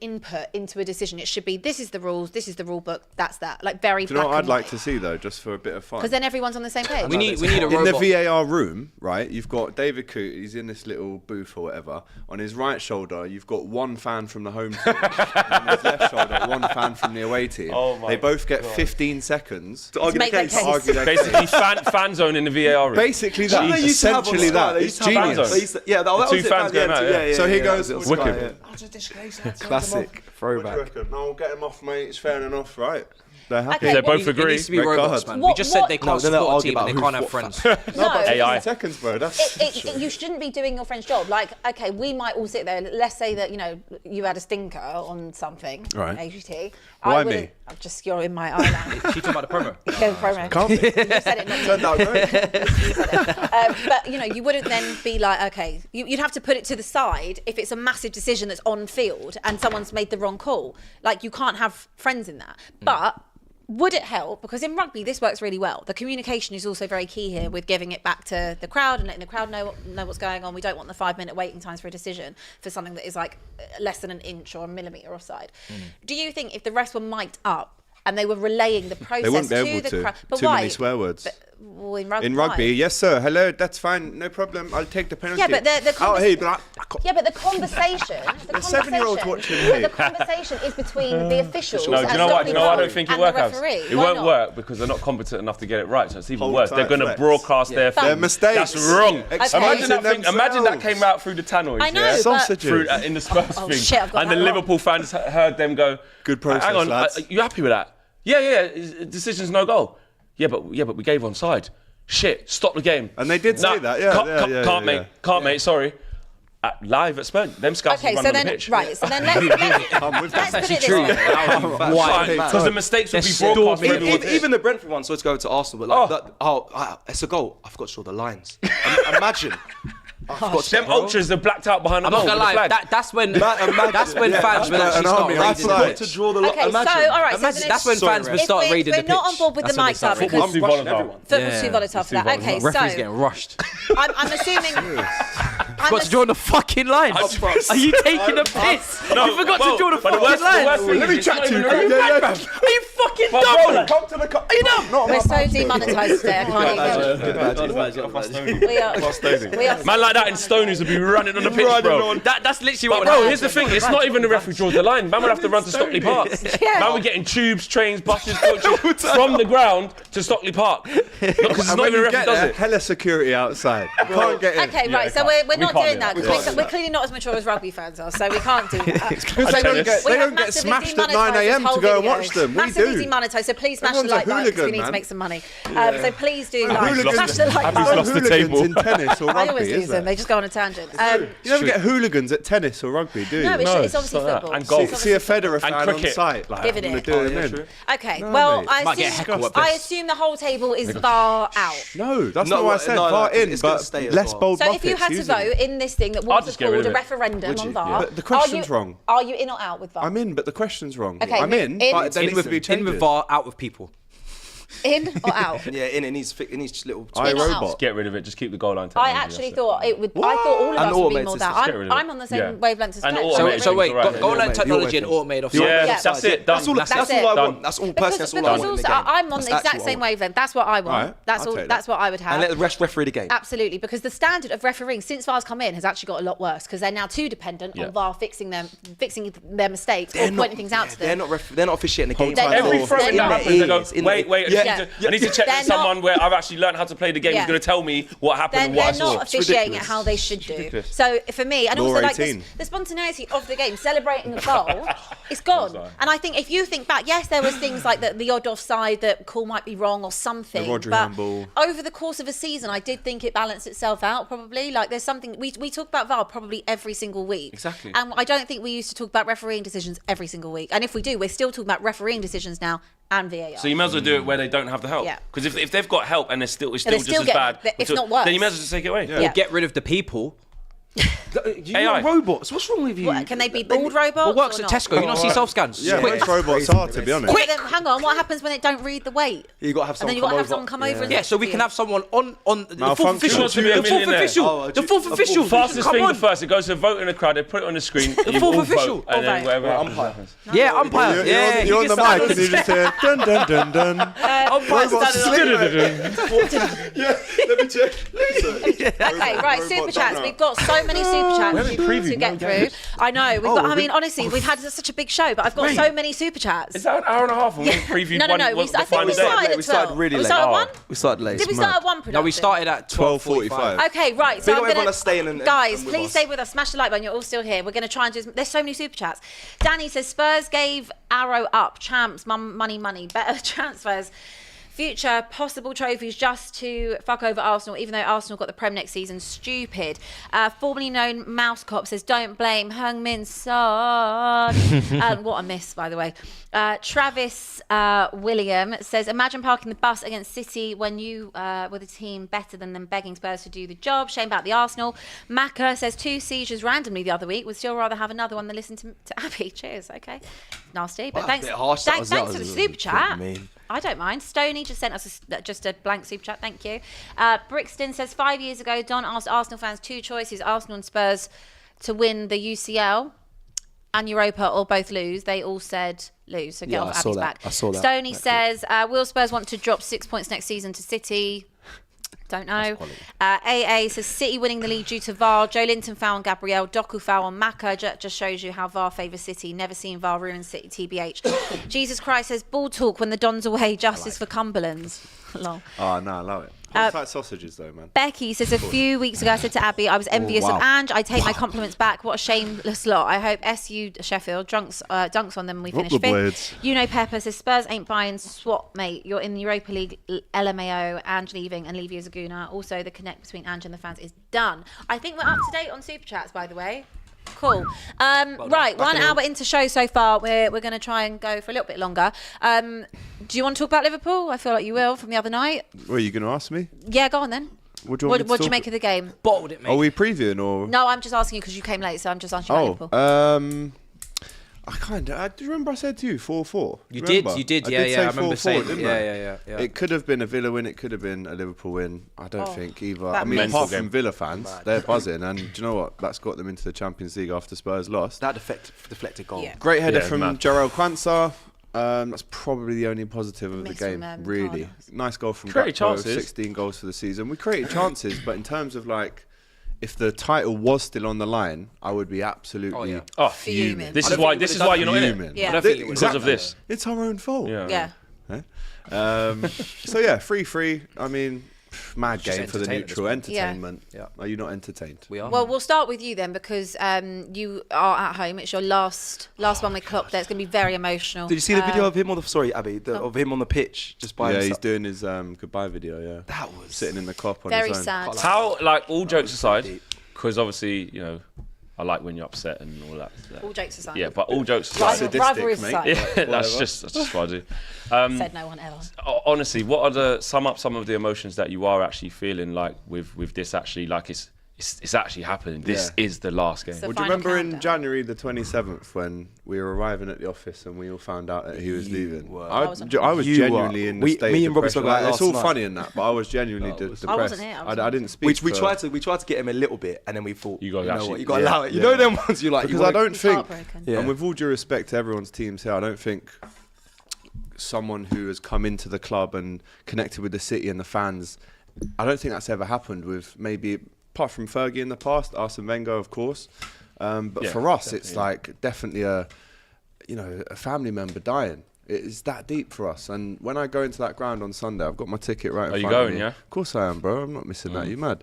input into a decision. It should be, this is the rules, this is the rule book, that's that. Like very Do you know black what I'd and like white. to see though, just for a bit of fun? Because then everyone's on the same page. We need a in the robot. VAR room, right? You've got David Coote. He's in this little booth or whatever. On his right shoulder, you've got one fan from the home team. On his left shoulder, one fan from the away team. Oh my they both get 15 seconds to argue make the their case. case. argue their Basically, fan zone in the VAR room. Basically that. They used to have on Essentially Sky, that. they It's used to have on- genius. they used to- Yeah, that was two it, fans going out, yeah. So he yeah, goes, that was Wicked. Sky, yeah. Classic throwback. No, get him off, mate. It's fair enough, right? They're happy. Okay, They what- both It agree. needs to be Red robots, card. man. What- We just said they what- can't No, then they'll support a argue team and they about can't who have friends. No, AI. Seconds, bro. That's you shouldn't be doing your friend's job. Like, okay, we might all sit there. Let's say that, you know, you had a stinker on something, Right. AGT. Why I wouldn't- me? I'm just, you're in my eye line. She talking about the promo. Go promo. Can't be. You said it, not me. Turned out great. You said it. But you know, you wouldn't then be like, okay, you'd have to put it to the side if it's a massive decision that's on field and someone's made the wrong call. Like, you can't have friends in that. But would it help? Because in rugby, this works really well. The communication is also very key here with giving it back to the crowd and letting the crowd know what's going on. We don't want the 5-minute waiting times for a decision for something that is like less than an inch or a millimetre offside. Do you think if the refs were mic'd up and they were relaying the process They wouldn't be to able the to. crowd? But Too why? many swear words. Well, in rugby. In rugby, why? yes, sir. Hello, that's fine. No problem. I'll take the penalty. Yeah, but the out here, but Yeah, but the conversation. The 7-year-old's watching but me. the conversation is between the officials. No, do and you know what? Stockley I Road don't think it and works. the referee. It Why won't not? work because they're not competent enough to get it right. So it's even Hold worse. They're tight, going to flex. broadcast their Their mistakes. That's wrong. Okay. Imagine that Themselves. thing. Imagine that came out through the tannoys. I know, yeah? but- Sausages. Through, in the Spurs Oh, thing. shit, I've got and the that wrong. Liverpool fans heard them go, Good process, hang on, lads. you happy with that? Yeah, decision's no goal. Yeah, but we gave onside. Shit, stop the game. And they did say that, yeah, Can't, yeah. mate, sorry. Live at Spurs, them scouts Okay, run so on the then, pitch. right, so then let's put it this way. Why? Because the mistakes would be broadcast for everyone. Even the Brentford one, so let's go to Arsenal, but like, it's a goal. I forgot to draw the lines. Imagine. I forgot to Them ultras are blacked out behind the I'm goal. not gonna with the lie. flag. That's when Imagine. fans will actually an start army raiding outside. the I pitch. forgot to draw the Okay, so, all right, so then That's when fans will start raiding the we're pitch. not on board with That's the when they mics start up raiding. because Football's too volatile. football's too volatile for that. Okay, Referees so getting rushed. I'm assuming forgot to draw the fucking line. Are you taking a piss? You forgot to draw the fucking line. Let me chat to you. Are you fucking dumb? Come to the cup. Are you dumb? We're so demonetised today. I can't even. We are. Man like that in Stonies would be running on the pitch, bro. That's literally what But would bro, happen. here's the thing. It's not even the referee draws the line. Man would have to run to Stockley Park. Yeah. Man, we're getting tubes, trains, buses, coaches from the ground to Stockley Park. Because it's not even the referee does it. Hella security outside. You can't get in. Okay, right. So we're not doing that because we're clearly not as mature as rugby fans are. So we can't do that. Because they don't get smashed at 9 a.m. to go and watch them. We Massively do. demonetised. So please smash the Everyone's a like button because we hooligan, need to man. make some money. So please do like hooligans- smash the like Abbi's button. lost the table. In tennis or I rugby, always is lose them. there? They just go on a tangent. You never get hooligans at tennis or rugby, do you? No, it's obviously not that. football. And golf. It's See a obviously Federer fan on cricket. site, like Giving I'm it. gonna do it in. Okay, No, well, mate. Might get heckled at I best. assume the whole table is VAR out. No, that's No, not what I said. no, VAR in, it's gonna but stay as less well. bold So if you Muppets had to using it. vote in this thing that I'll was just get rid called of a it. referendum on VAR, But the question's wrong. Are you in or out with VAR? I'm in, but the question's wrong. Okay, I'm in, but there In needs with, to be in changes. with VAR, out with people. In or out? Yeah, in it needs little. I In or out? robot. Get rid of it. Just keep the goal line. I technology, actually that's it. thought it would. I thought all of And us would be automated more systems, that. get rid of I'm it. on the same Yeah. wavelength as And Fletch. automated So wait, All right, goal line yeah, technology yeah. and automated off. Yeah, Yeah. that's it. Done. That's all. That's That's all I it. want. That's all. Personally, that's all I want in the game. I'm on That's the exact actually same what I want. wavelength. That's what I want. Alright, That's I'll all. take That's what I would have. And let the rest referee the game. Absolutely, because the standard of refereeing since VAR's come in has actually got a lot worse because they're now too dependent Yeah. on VAR fixing their mistakes or pointing things out to them. They're not officiating the game. They're Every not. throwing that They're happens, they go, not. wait, Yeah. I need to check They're with someone not- where I've actually learned how to play the game. Yeah. Who's going to tell me what happened They're, and what I they're saw. not officiating it how they should do. ridiculous. So for me, and Law also like 18. the spontaneity of the game, celebrating a goal, it's gone. And I think if you think back, yes, there was things like the odd offside that call might be wrong or something. The Rodri but handball. over the course of a season, I did think it balanced itself out. Probably like there's something we talk about VAR probably every single week. Exactly. And I don't think we used to talk about refereeing decisions every single week. And if we do, we're still talking about refereeing decisions now and VAR. So you may as well do it where they don't have the help. Yeah. Because if they've got help and it's still they're just still as getting bad, it, if not worse. then you may as well just take it away. Yeah. Yeah. Get rid of the people. You're AI. robots. What's wrong with you? What, can they be bald robots? What works or at not? Tesco? You not see self-scans? Yeah, Quick. most robots are, to be honest. But then, hang on, what happens when they don't read the weight? You got to have And someone then you got to have come someone come over and Yeah, look so we at can you. have someone on the fourth Malfunction. official. Who wants to be a The fourth millionaire? official. Oh, The fourth official. Fastest Come finger on. first. It goes to vote in the crowd. They put it on the screen. The fourth official. And then Vote. whatever Well, happens, umpire. happens. Yeah, umpire. Yeah, You're on the mic and you just hear dun dun dun dun. Umpire standing up. Let me check. Okay, right, super chats. We've got so many super chats to get through. I know. We've got. I mean, honestly, we've had such a big show, but I've got so many super chats. Is that an hour and a half? And we previewed No. one, I the think final we day? started at 12. We started really We late. started at Oh. 1? We started late. Did we start at 1 production? No, we started at 12:45. Okay, right. So Big I'm up gonna, everyone that's staying and guys, with please us. stay with us. Smash the like button. You're all still here. We're going to try and do. There's so many super chats. Danny says Spurs gave Arrow up. Champs, money. Better transfers. Future possible trophies just to fuck over Arsenal, even though Arsenal got the Prem next season. Stupid. Formerly known Mouse Cop says, don't blame Heung-min Son. What a miss, by the way. Travis William says, imagine parking the bus against City when you were the team better than them, begging Spurs to do the job. Shame about the Arsenal. Maka says, 2 seizures randomly the other week. Would still rather have another one than listen to Abby. Cheers. Okay. Nasty. But Wow, thanks, a bit harsh, that was- that thanks for the was super chat. mean. I don't mind. Stoney just sent us just a blank super chat. Thank you. Brixton says 5 years ago, Don asked Arsenal fans 2 choices: Arsenal and Spurs to win the UCL and Europa, or both lose. They all said lose. So get Yeah, off I saw Abby's that. back. I saw that. Stoney That says, will Spurs want to drop 6 points next season to City? Don't know. AA says City winning the league due to VAR. Joe Linton foul on Gabriel. Doku foul on Maka. Just shows you how VAR favours City. Never seen VAR ruin City. TBH. Jesus Christ says ball talk when the Don's away. Justice for Cumberland's. Lol. Oh, no, I love it. It's like sausages, though, man. Becky says a few weeks ago I said to Abby I was envious of Ange. I take my compliments back. What a shameless lot. I hope SU Sheffield dunks on them and we finish the 5th. Blades. You know Pepper says Spurs ain't buying swap, mate. You're in the Europa League, LMAO, Ange leaving and Levy Zaguna. Also the connect between Ange and the fans is done. I think we're up to date on Super Chats, by the way. Cool. Right, 1 hour into show so far. We're going to try and go for a little bit longer. Do you want to talk about Liverpool? I feel like you will from the other night. What, are you going to ask me? Yeah, go on then. What do you want me to What do you talk- make of the game? Bottled it, mate. Are we previewing or? No, I'm just asking you because you came late, so I'm just asking you about Oh, Liverpool. Do you remember I said to you 4-4? You did, yeah. I remember saying, didn't I? Yeah. It could have been a Villa win. It could have been a Liverpool win. I don't think either. that I mean, mental apart game. from Villa fans, they're buzzing. And do you know what? That's got them into the Champions League after Spurs lost. That deflected goal. Yeah. Great header Yeah, from mad. Jarrell Quansah. That's probably the only positive of the Miss game, from, really. Carlos. Nice goal from Created Gakpo, chances. 16 goals for the season. We created chances, but in terms of like, if the title was still on the line, I would be absolutely Oh, Fuming. this I is don't why. think This it is would've why done you're not in it. fuming. Yeah. I don't think it Because of this. It's our own fault. Yeah. So yeah, 3-3. I mean, mad Just game for the entertainment, neutral isn't it? Yeah. entertainment. Yeah. Are you not entertained? We are. Well, we'll start with you then because you are at home. It's your last one with Klopp. There, it's going to be very emotional. Did you see the video of him on the of him on the pitch just by Yeah, himself? he's doing his goodbye video. Yeah, That was sitting in the cop on Very his own. sad. How, like, all jokes aside, because obviously, you know, I like when you're upset and all that. All jokes aside. Yeah, but all jokes aside. Sadistic, Rivalry mate. aside. Yeah, that's just what I do. Said no one ever. Honestly, what are some of the emotions that you are actually feeling like with this actually, like it's actually happening. This is the last game. So- Well, do you Final remember in countdown. January the 27th when we were arriving at the office and we all found out that he was leaving? were- I was You genuinely were- in the we- state me of and Robbie depression. spoke about it It's all last funny in that, but I was genuinely depressed. I wasn't here, I was I didn't speak. We for- tried to get him a little bit, and then we thought, You gotta know actually- what, you got to yeah, allow it. You yeah. know them ones you like. because you I wanna- don't He's think, heartbroken. Yeah. and with all due respect to everyone's teams here, I don't think someone who has come into the club and connected with the city and the fans, I don't think that's ever happened with maybe, apart from Fergie in the past, Arsene Wenger, of course. But Yeah, for us, it's like definitely a family member dying. It's that deep for us. And when I go into that ground on Sunday, I've got my ticket right in Are you front of going, me. yeah? Of course I am, bro. I'm not missing that. You mad?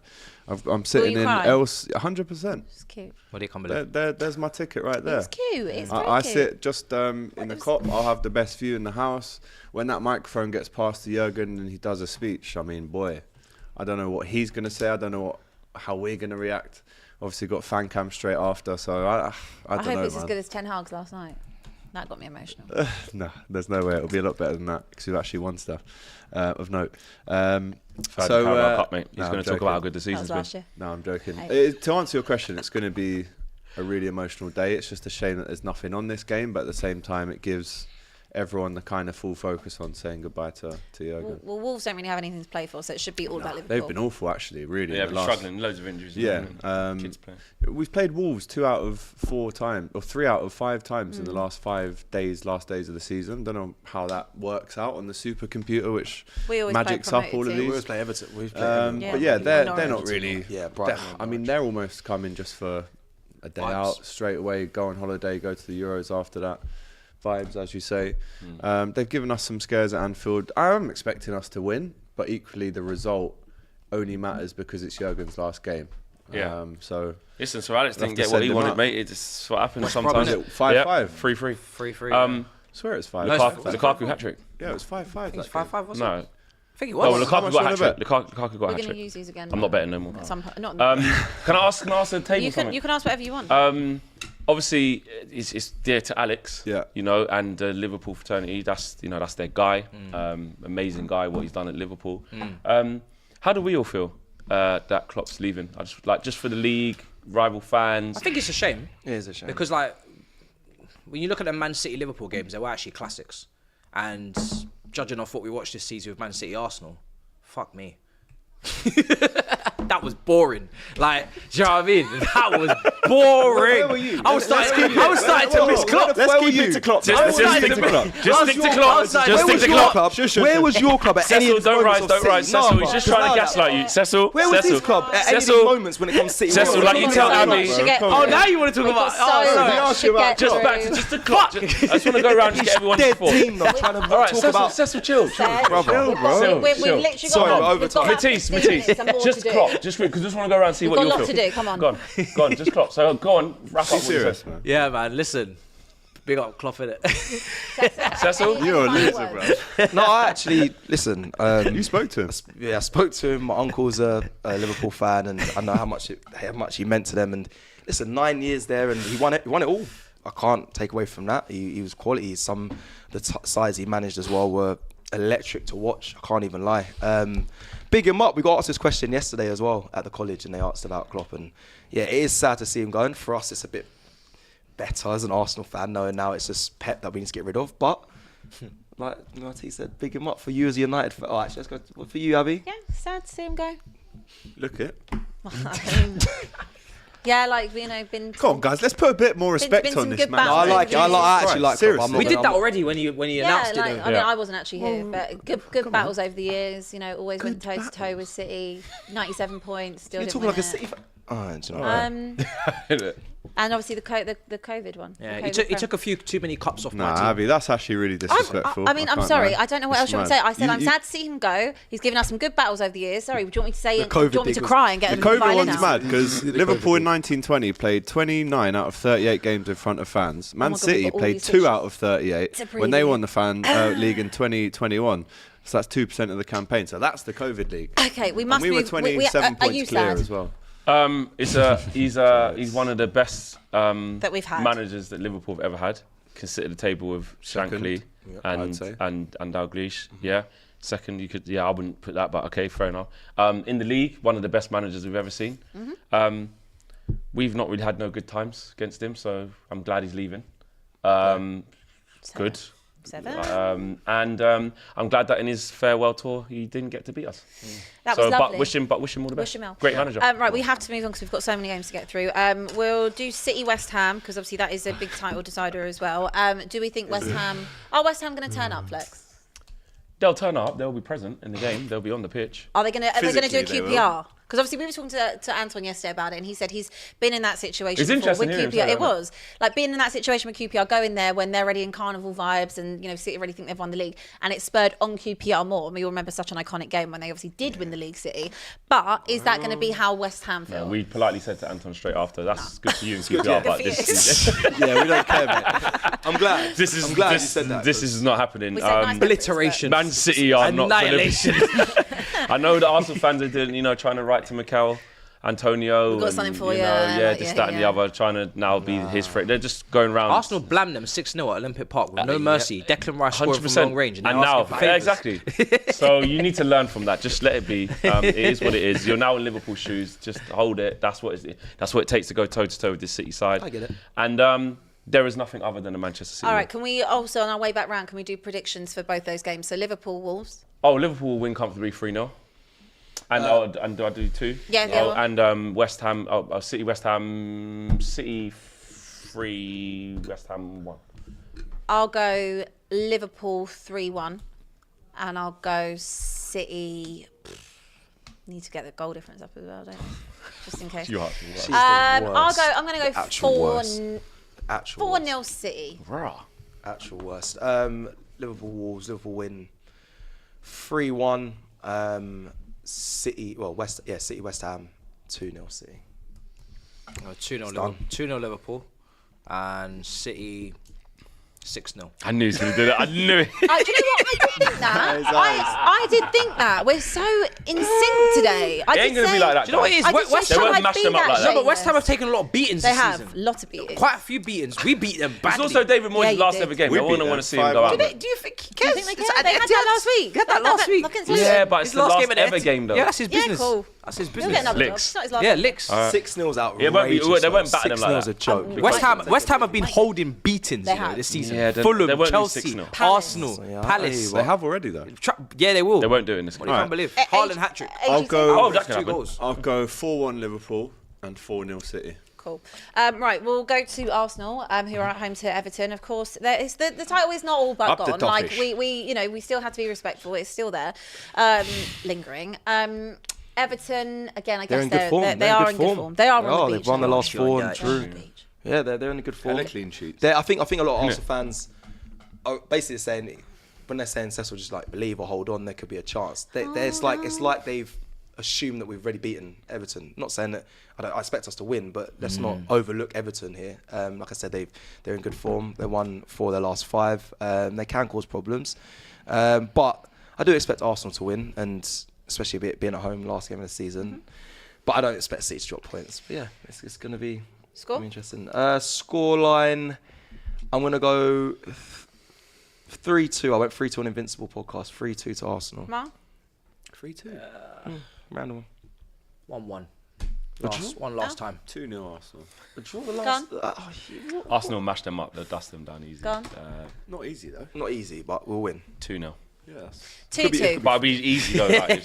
I'm sitting you in cry? else 100%. It's cute. What do you come with? There's my ticket right there. It's cute. It's very I cute. sit just in the cop. I'll have the best view in the house. When that microphone gets passed to Jurgen and he does a speech, I mean, boy, I don't know what he's going to say. I don't know how we're going to react. Obviously got fan cam straight after, so I I don't hope know, it's man. as good as Ten Hag's last night. That got me emotional. No, there's no way. It'll be a lot better than that because we've actually won stuff of note. Carabao Cup, mate. He's no, going I'm to talk about how joking. good the That season's was been. last year. No, I'm joking. Hey. To answer your question, it's going to be a really emotional day. It's just a shame that there's nothing on this game, but at the same time, it gives everyone the kind of full focus on saying goodbye to Jurgen. Well, Wolves don't really have anything to play for, so it should be all about Liverpool. They've been awful, actually, really. Yeah, in the but last- struggling, loads of injuries. Yeah, Kids playing. we've played Wolves 2 out of 4 times, or 3 out of 5 times in the last 5 days, last days of the season. Don't know how that works out on the supercomputer, which We always play magics up promoted all of teams. We these. always play Everton. We've played Everton. Yeah. But yeah, they're Norwich. not really. Yeah, Brighton and I mean, Norwich. they're almost coming just for a day Vibes. out, straight away, go on holiday, go to the Euros after that. Vibes, as you say. They've given us some scares at Anfield. I am expecting us to win, but equally the result only matters because it's Jurgen's last game. Yeah. So Listen, Sir Alex We'll didn't have to get what send he him wanted, up. mate. It's what happens West sometimes. Brom, is it 5-5? 3-3. 3-3. I swear it's 5. No, it's Lukaku, Lukaku hat trick. Yeah, it was 5-5. It's that game. 5-5, wasn't it? No. I think it Oh, was. How Lukaku much got a you hat wanna trick. bet? Lukaku got a We're hat going to trick. use these again. I'm not betting no more. At some point. Not Can I ask a table you something? can ask whatever you want. Obviously, it's dear to Alex. Yeah. You know, and the Liverpool fraternity. That's their guy. Amazing guy. What he's done at Liverpool. How do we all feel that Klopp's leaving? Just for the league, rival fans. I think it's a shame. It is a shame. Because, like, when you look at the Man City Liverpool games, they were actually classics. And judging off what we watched this season with Man City Arsenal, fuck me. That was boring. Like, do you know what I mean? That was boring. Where were you? I was starting to miss Klopp. Let's keep it to Klopp. Just stick to Klopp. Just stick to Klopp. Just Where stick was to your Klopp. club? Where was your club at any Cecil, of the don't rise, moments of don't rise, City? Cecil. No, He's bro. just trying to Allow gaslight that. you. Cecil, Where was his Cecil. club at any of Cecil. the moments when it comes to City? Cecil, Where like was you it? tell So Abbi. much to get Oh, through. now you want to talk We've about... got so sorry. much to get Just through. back to just the Klopp. I just want to go around and get everyone's Dead thoughts. team, though, trying to All right, talk Cecil, about. Cecil, chill. Brother. We've Chill. literally Sorry, got we're over we've got time. about 15 minutes and more Just to do. Klopp. Just because I just want to go around and see We've what got you a feel. lot to do, come on. Go on, just Klopp. So go on, wrap up. Be what you serious, said. man. Yeah, man, listen. Big up Klopp, innit? Cecil? You're a Any loser, final bro. words? No, I actually listen. You spoke to him. Yeah, I spoke to him. My uncle's a Liverpool fan, and I know how much he meant to them. And listen, 9 years there, and he won it all. I can't take away from that. He was quality. The sides he managed as well were electric to watch. I can't even lie. Big him up. We got asked this question yesterday as well at the college, and they asked about Klopp. And yeah, it is sad to see him going. For us, it's a bit better as an Arsenal fan, knowing now it's just Pep that we need to get rid of. But like T said, big him up for you as a United fan. Oh, actually, let's go for you, Abby. Yeah, sad to see him go. Look it. I mean, yeah, like, you know, been... Come on, guys, let's put a bit more respect been on some this good man. No, I like it. I actually like it. Seriously. I'm not We did gonna- that already when you announced like, it. I mean, I wasn't actually here, but good battles over the years. You know, always went toe to toe with City. 97 points. Still You're didn't talking win like a it. City fan. Oh, do you know what? And obviously the COVID one. Yeah, The he COVID took a few too many cups off Nah, my team. Abby, that's actually really disrespectful. I mean, I'm can't sorry. lie. I don't know what It's else you want to mad. say. I said I'm sad to see him go. He's given us some good battles over the years. Sorry, do you want me to say? Do you COVID want me to thing was- cry and get The a COVID violin one's out? mad because Liverpool in 1920 played 29 out of 38 games in front of fans. Man God, we've City got all played these 2 pictures. out of 38 It's a when they preview. won the fan league in 2021. So that's 2% of the campaign. So that's the COVID league. Okay, we must And we were move. 27 are you points clear sad? as well. He's one of the best That we've had. managers that Liverpool have ever had. Consider the table with Shankly I'd say. and Dalglish. Yeah, second you could. Yeah, I wouldn't put that, but okay, fair enough. In the league, one of the best managers we've ever seen. We've not really had no good times against him, so I'm glad he's leaving. Good. 7. And I'm glad that in his farewell tour he didn't get to beat us. That was lovely. But wish him all the best. Wish him well. Great manager. Right, we have to move on because we've got so many games to get through. We'll do City West Ham because obviously that is a big title decider as well. Do we think West Ham? Are West Ham going to turn up, Flex? They'll turn up. They'll be present in the game. They'll be on the pitch. Are they going to do a Physically, they will. QPR? Because obviously we were talking to Anton yesterday about it, and he said he's been in that situation It's before interesting with hearing him QPR. say It that, was like being in that situation with QPR, going there when they're already in carnival vibes, and you know City already think they've won the league, and it spurred on QPR more. And we all remember such an iconic game when they obviously did win the league, City. But is that going to be how West Ham feel? We politely said to Anton straight after, that's good for you in QPR, but for this you. Yeah, we don't care, mate. I'm glad. I'm glad you said that. This is not happening. We said nice Obliteration. Man City are not Annihilation. I know the Arsenal fans are doing, trying to write to Mikel Antonio. We've got and, something for you. this, that, and the other, trying to now be his friend. They're just going around. Arsenal blammed them 6-0 at Olympic Park with no mercy. Declan Rice scored from 100%. long range. And they're now, asking for favours. exactly. So you need to learn from that. Just let it be. It is what it is. You're now in Liverpool shoes. Just hold it. That's what it takes to go toe to toe with this City side. I get it. And there is nothing other than a Manchester City. All right, can we also on our way back round? Can we do predictions for both those games? So Liverpool, Wolves. Oh, Liverpool will win comfortably 3-0. And do I do 2? Yeah, go on. And West Ham, City, West Ham, City 3, West Ham 1. I'll go Liverpool 3-1, and I'll go City. Need to get the goal difference up as well, don't I? Just in case. You are. She's the I'm worst. going to go Actual worst. 4-0 worst. City. Actual worst. Liverpool Wolves. Liverpool win 3-1. City. Well, City West Ham 2-0 City. 2-0 Liverpool and City 6-0. I knew he was going to do that. I knew it. Do you know what? I did think that. I did think that. We're so in sync today. I It ain't did going to be say- like that. Do you know what it is? I did West say, They Ham, won't shall I mash be them up that like that. no, but West Ham shameless? have taken a lot of beatings They this have. season. Lots of beatings. Quite a few beatings. We beat them badly. It's also David Moyes' Yeah, you last did. ever game. We I beat wouldn't them want to see him go 5-1. out. Do you think he Do you cares? think they care? They had that last week. He had that last week. Yeah, but it's His the last last game at ever Et- game, though. Yeah, that's his Yeah, business. cool. That's his He'll business. get another job. Licks. It's not his last Yeah, one. licks. 6-0's outrageous. It won't be- they won't batter them like 6-0's a that. joke. West Ham have been holding beatings They have. this season. Yeah, they Fulham, won't lose Chelsea, 6-0. Arsenal, Yeah, Palace. They have already though. Yeah, they will. They won't do it in this game. I can't believe. Age- Haaland hat-trick. I'll go. Oh, that can 2 happen. goals. I'll go 4-1 Liverpool and 4-0 City. Cool. Right, we'll go to Arsenal, who are at home to Everton. Of course, the title is not all but Up the gone. Like doffish. we still have to be respectful. It's still there, lingering. Everton again. I They're guess in good form. they are in good form. They are on the beach. They've won the last 4 Yeah, and yeah. true. They're on the beach. Yeah, they're in a good form. And a clean sheet. I think a lot of Arsenal fans are basically saying when they're saying Cecil just like believe or hold on, there could be a chance. It's like they've assumed that we've already beaten Everton. Not saying that I expect us to win, but let's not overlook Everton here. Like I said, they're in good form. They won 4 of their last 5. They can cause problems, but I do expect Arsenal to win, and especially being at home last game of the season. But I don't expect City to drop points. But yeah, it's going to be Score? interesting. Scoreline, I'm going to go 3-2. I went 3-2 on Invincible podcast. 3-2 to Arsenal. Mark? 3-2. Random one. 1-1. Last time. 2-0 Arsenal. A draw the Go last. on. Arsenal mash them up. They'll dust them down easy. Go on. Not easy though. Not easy, but we'll win. 2-0. Yes. 2-2. But it'll be easy though. Like,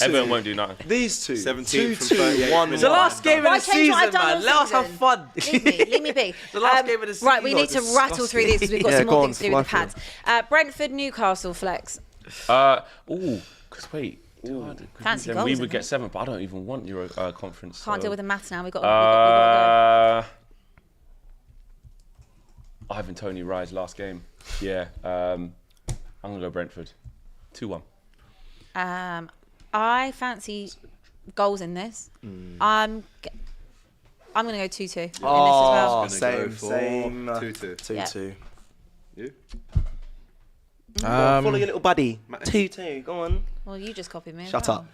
Everyone won't do nothing. These two. 17 from 2-2, 38 1-1. minutes. The last game of Why the change what season, I've done all man. Let us have season? fun. Leave me be. The last game of the Right, we season. need to rattle through these because we've got Yeah, some go more on, things to do with the fly pads. Brentford, Newcastle, flex. Because wait. Fancy then goals, we isn't would get it? 7, but I don't even want Euro conference. Can't so- deal with the maths now. We've got to Ivan Toney Rise last game. Yeah. I'm gonna go Brentford. 2-1. go. I fancy goals in this. I'm going to go 2-2 in this as well. Gonna Same, go for same. 2-2. 2-2. You? Follow your little buddy. 2-2. Go on. Well, you just copied me. as Shut well. up.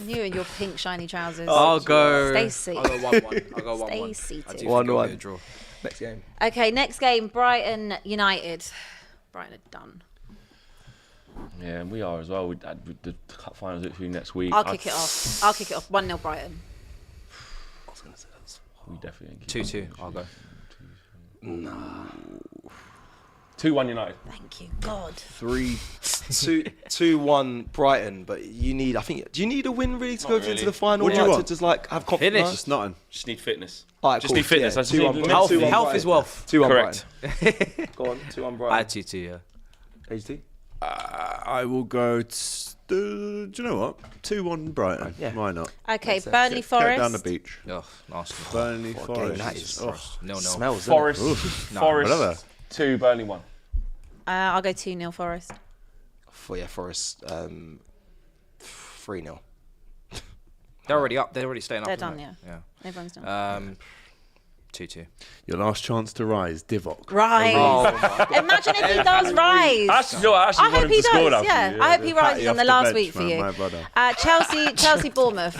You and your pink shiny trousers. I'll go. Stacey. I'll go 1-1. I'll go 1-1. Stacey I do too. think it'll 1-1. be a draw. Next game. Okay, next game, Brighton United. Brighton are done. Yeah, and we are as well. With the cup finals literally next week. I'll kick it off. 1-0 Brighton. We definitely. 2-2. I'll go. 2-1 United. Thank you, God. 2-1 Brighton, but you need. I think. Do you need a win really to go into the final? What do you like, want? to just like have confidence. Finish. Just nothing. Just need fitness. All right, Just cool. need fitness. Yeah, I just need 2-1 Health, Brighton. health is wealth. 2-1 Correct. Brighton. Go on. 2-1 I had Brighton. 2-2, yeah. HT. I will go. Do you know what? 2-1 Brighton. Yeah. Why not? Okay, sense. Burnley Get Forest. down the beach. Oh, nasty. Burnley What a Forest. game that is. No. Smells. Forest. No, Forest. whatever. 2, Burnley 1. I'll go 2-0 Forest. Forest. 3-0. They're already up. They're already staying up. They're isn't done, it? yeah. Everyone's done. 2-2. Your last chance to rise, Divock. Rise. Imagine if he does rise. Actually, no, I actually I want hope him he to score does. now. Yeah, I hope he rises Patty on the off the last bench, week for man, you. my brother. Chelsea, Bournemouth.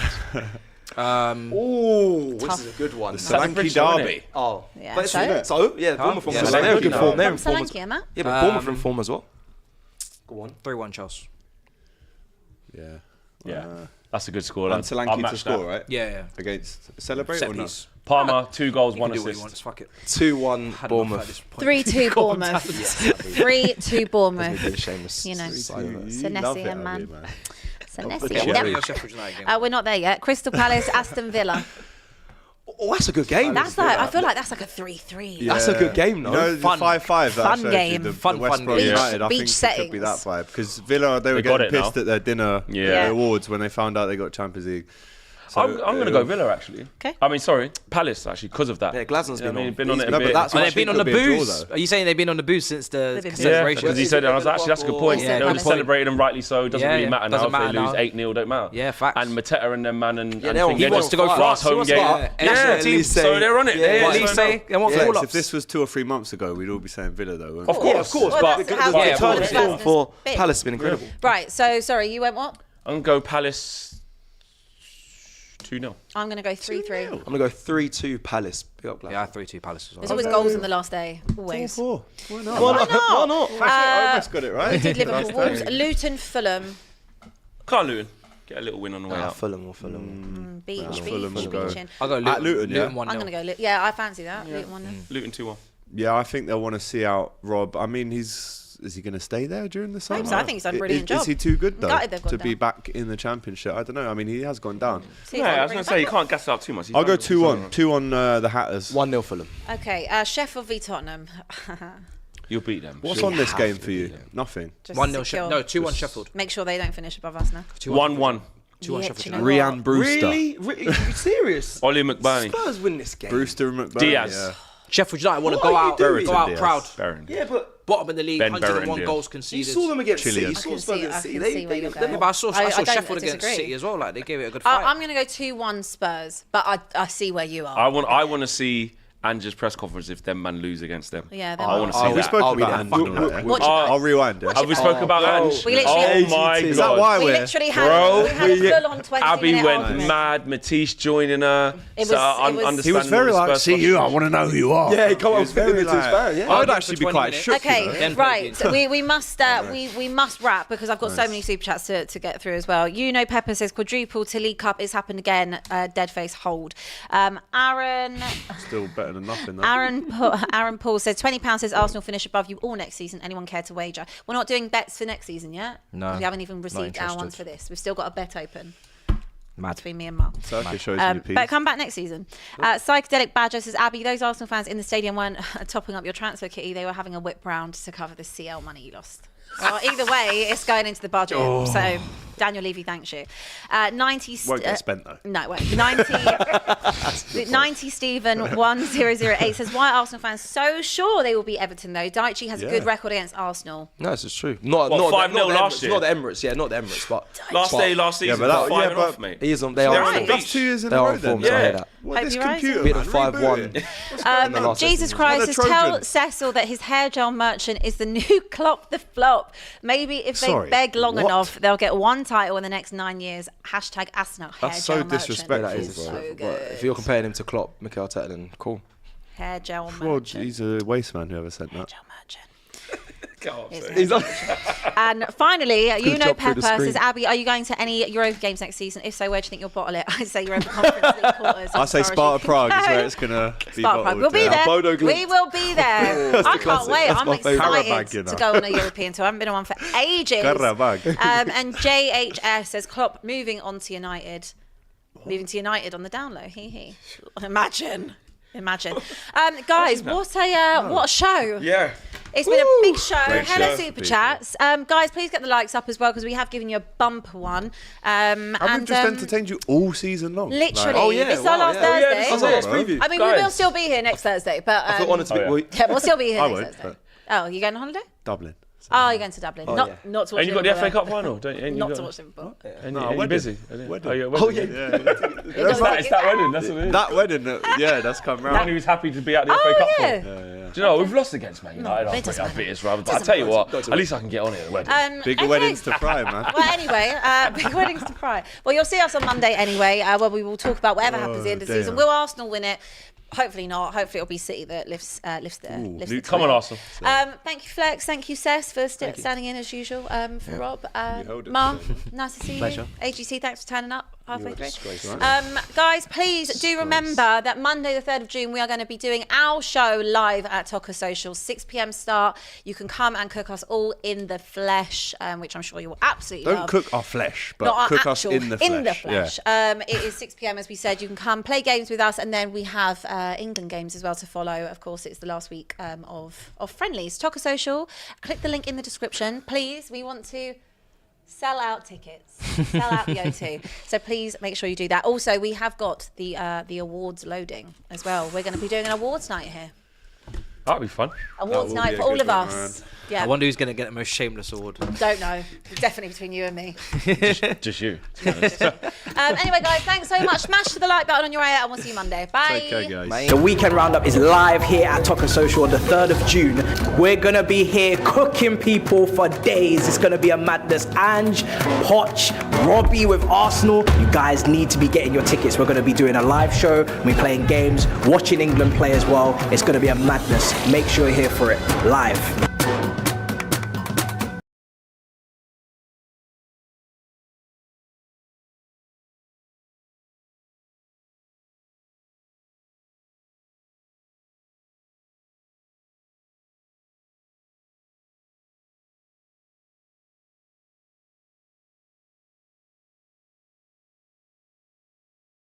Ooh, this Tough. is a good one. Solanke British one, derby. Oh, Yeah, but so? yeah, Bournemouth Yeah, from Solanke they're in good now. form. They're in From form. Solanke, am I? Yeah, but Bournemouth are in form as well. Go on. 3-1 Chelsea. Yeah. Yeah, that's a good score. And lads. I'll Solanke to match score, that. right? Yeah. Against celebrate Set or not? piece. Palmer, 2 goals, He 1 can do what he assist. wants. Fuck it. 2-1 Had enough at Bournemouth. this point. 3-2 Bournemouth. 3-2 Bournemouth. Maybe a shameless You know. side of it. Senesi and man. Senesi Yeah, and what What's man. your Sheffield United game? We're not there yet. Crystal Palace, Aston Villa. Oh, that's a good game. That's like, I feel like that's like a 3-3. That's a good game, though. You know, the Fun. 5-5 that I Fun showed game. you, the Fun West Brom game. United, I Beach think it could be that settings. vibe. Because Villa, they were got getting it now. pissed at their dinner Yeah. awards when they found out they got Champions League. So, I'm going to go Villa, actually. Okay. I mean, sorry, Palace, actually, because of that. Yeah, Glasnow's been on. been on it a No, but bit. that's Oh, what they've been on the could be a draw, booze. though. Are you saying they've been on the booze since the They've been Yeah, celebration? because he said it, and I was actually, that's a good point. Yeah, They would Palace. celebrate and rightly so. It doesn't Yeah, really yeah. matter Doesn't now. If they matter lose now. 8-0, don't matter. Yeah, facts. And Mateta and them, man, and they're thing, on they're form. just Wants to go last fast. He home wants to game. go- Yeah, At team. least So say- they're on it. Yeah, They're What on did he it. say? They want Yeah, call-ups. if this was 2 or 3 months ago, we'd all be saying Villa, though. wouldn't Of we? course, Well, but that's how yeah, the but Glasnow's Turning form for been. Palace has been incredible. Right, so sorry, you went what? I'm going to go Palace 2-0. I'm going to go 3-3. I'm gonna go 3-2 Palace. Pick up Yeah, Glasgow. 3-2 Palace as There's well. always goals in the last day. Always. 4-4. Why not? Why not? I almost got it right. Did Liverpool, Last Wolves, time. Luton, Fulham. Can't Luton. Get a little win on the way out. Fulham or Fulham. Beach, Fulham will go. beach. I'll go Luton. At Luton, yeah? Luton 1-0. I'm going to go. Yeah, I fancy that. Luton 1-0. Luton 2-1. Yeah, I think they'll want to see out Rob. I mean, is he going to stay there during the summer? so. I think he's done a brilliant Is job. he too good though Gutted they've gone to be down. back in the Championship? I don't know. I mean, he has gone down. See if Yeah, can I was bring going it to say, you back can't gas it up too much. I'll go 2-1. 2-1 the Hatters. 1-0 Fulham. up. Okay, Sheffield v Tottenham. You'll beat them. What's Sure. on this have game to for you? beat them. Nothing. Just 1-0 secure. No, 2-1 Sheffield. Make sure they don't finish above us now. 1-1. 2-1 Yeah, Sheffield do you know United. what? Rian Brewster. Really? Are you serious? Ollie McBurney. Spurs win this game. Brewster and McBurney. Diaz. Yeah. Sheffield United want to What go are you out, doing? go out Diaz. proud. Barron. Yeah, but Bottom in the league, Ben 101 Berrett, goals you conceded. saw them against Chilean. City. You I saw can Spurs see- I against can City. see where you're They- going. Yeah, but I saw I don't Sheffield against disagree. City as well. Like they gave it a good fight. I'm going to go 2-1 Spurs, but I see where you are. I want to see Ange's press conference if them man lose against them. Yeah, I want to see We that. spoke I'll be about there. Ange. I'll rewind it. Have we spoke about Ange? We literally- Oh my Is that God. why We we're... literally had a full-on 20-minute Abby went argument. mad. Matisse joining her. It So was- I it was- understand He was very all the like, Spurs see you, I frustration. want to know who you are. Yeah, he come He up was with very his fan. Yeah. I would Argued actually for be 20 quite minutes. shook. Okay, You know? Then right. play We must wrap because I've got so many super chats to get through as well. You know, Pepper says quadruple to League Cup. It's happened again. Dead face hold. Aaron Still better than nothing, though. Aaron Paul says £20 says Arsenal finish above you all next season. Anyone care to wager? We're not doing bets for next season yet. No, We haven't even not received our interested. ones for this. We've still got a bet open Mad. between me and Mark. Turkish shows you the But come back next season. Psychedelic Badger says, Abby, those Arsenal fans in the stadium weren't topping up your transfer kitty. They were having a whip round to cover the CL money you lost. Well, either way, it's going into the budget. So Daniel Levy thanks you. 90 Won't get spent, though. No, it won't. 90 Stephen 1008 says, why are Arsenal fans so sure they will beat Everton though? Daichi has a good record against Arsenal. No, this is true. Not 5-0 the last Emirates, year? Not the Emirates, yeah, not the Emirates, but Last season, but that- 5 yeah, off, but- mate. he is on. They They're are on on the form. beach. That's 2 years in They a are row on form, then. so I hear Yeah. that. What, Hope this you're right. computer, Bit man, of 5-1. reboot it. last Jesus season. Christ What a says, tell Trojan. Cecil that his hair gel merchant is the new Klopp the Flop. Maybe if they Sorry, beg long what? enough, they'll get one title in the next 9 years. Hashtag Arsenal hair That's gel so merchant. disrespectful, That is, bro. So but good. if you're comparing him to Klopp, Mikel Arteta, then cool. Hair gel Well, merchant. he's a waste man, whoever said that. Gel merchant. God, Is say. it? And finally, you know, jumped through the Pepper screen. says, Abby, are you going to any Europa games next season? If so, where do you think you'll bottle it? I say Europa Conference League quarters. I say as far as Sparta you Prague can is go. where it's going to be Sparta Prague. bottled. We'll be yeah. there. Bodo glimt. We will be there. I can't classic. wait. That's I'm my favourite. excited Karabag, you know. to go on a European tour. I haven't been on one for ages. Karabag. And JHS says, Klopp moving on to United. Moving to United on the down low. Hee. Imagine. Guys, what a show. Yeah. It's been a big show. Great Hello, show. Super Chats. Guys, please get the likes up as well because we have given you a bumper one. And we've just entertained you all season long. Literally. Oh, yeah, This is our wow, last yeah. Thursday. Yeah, this is it. Bro. Preview. I mean, we will Guys. still be here next Thursday, but I feel honoured to be. yeah. well, yeah, we'll still be here I next won't, Thursday. but Oh, you going on holiday? Dublin. Oh, you're going to Dublin. Not to watch. And you got the Liverpool, FA Cup final, don't you? And you Not got- to watch Liverpool. And No, you, you're wedding. busy. Wedding. Oh, yeah. Oh, yeah. It's that wedding. That's what it is. That wedding, that's come And round. he was happy to be at the Oh, FA Cup yeah. final. Do you know, we've lost against Man United. it doesn't I'm bitter as well. But I tell you what, at least I can get on it at the wedding. Bigger okay. weddings to fry, man. Well, anyway, big weddings to cry. Well, you'll see us on Monday anyway, where we will talk about whatever happens at the end of the season. damn. Will Arsenal win it? Hopefully not. Hopefully it'll be City that lifts the Come on, Arsenal. Thank you, Flex. Thank you, Cess, for standing in as usual for Rob. hold it. Ma, nice to see Pleasure. you. AGC, thanks for turning up halfway through. disgrace, right? Guys, please do remember that Monday the 3rd of June, we are going to be doing our show live at Toca Social, 6 p.m. start. You can come and cook us all in the flesh, which I'm sure you will absolutely Don't love. cook our flesh, but Not our cook actual, us in the flesh. Yeah. It is 6 p.m. as we said. You can come play games with us, and then we have England games as well to follow. Of course, it's the last week of friendlies. Toca Social. Click the link in the description, please. We want to sell out tickets, sell out the O2. So please make sure you do that. Also, we have got the awards loading as well. We're going to be doing an awards night here. That'd be fun. Awards will night be a for all good of one, us. man. Yeah. I wonder who's going to get the most shameless award. Don't know. Definitely between you and me. Just you. Anyway, guys, thanks so much. Smash the like button on your way out, and we'll see you Monday. Bye. Take care, guys. The weekend roundup is live here at Toca Social on the 3rd of June. We're gonna be here cooking people for days. It's gonna be a madness. Ange, Poch, Robbie with Arsenal. You guys need to be getting your tickets. We're gonna be doing a live show. We're playing games, watching England play as well. It's gonna be a madness. Make sure you're here for it live.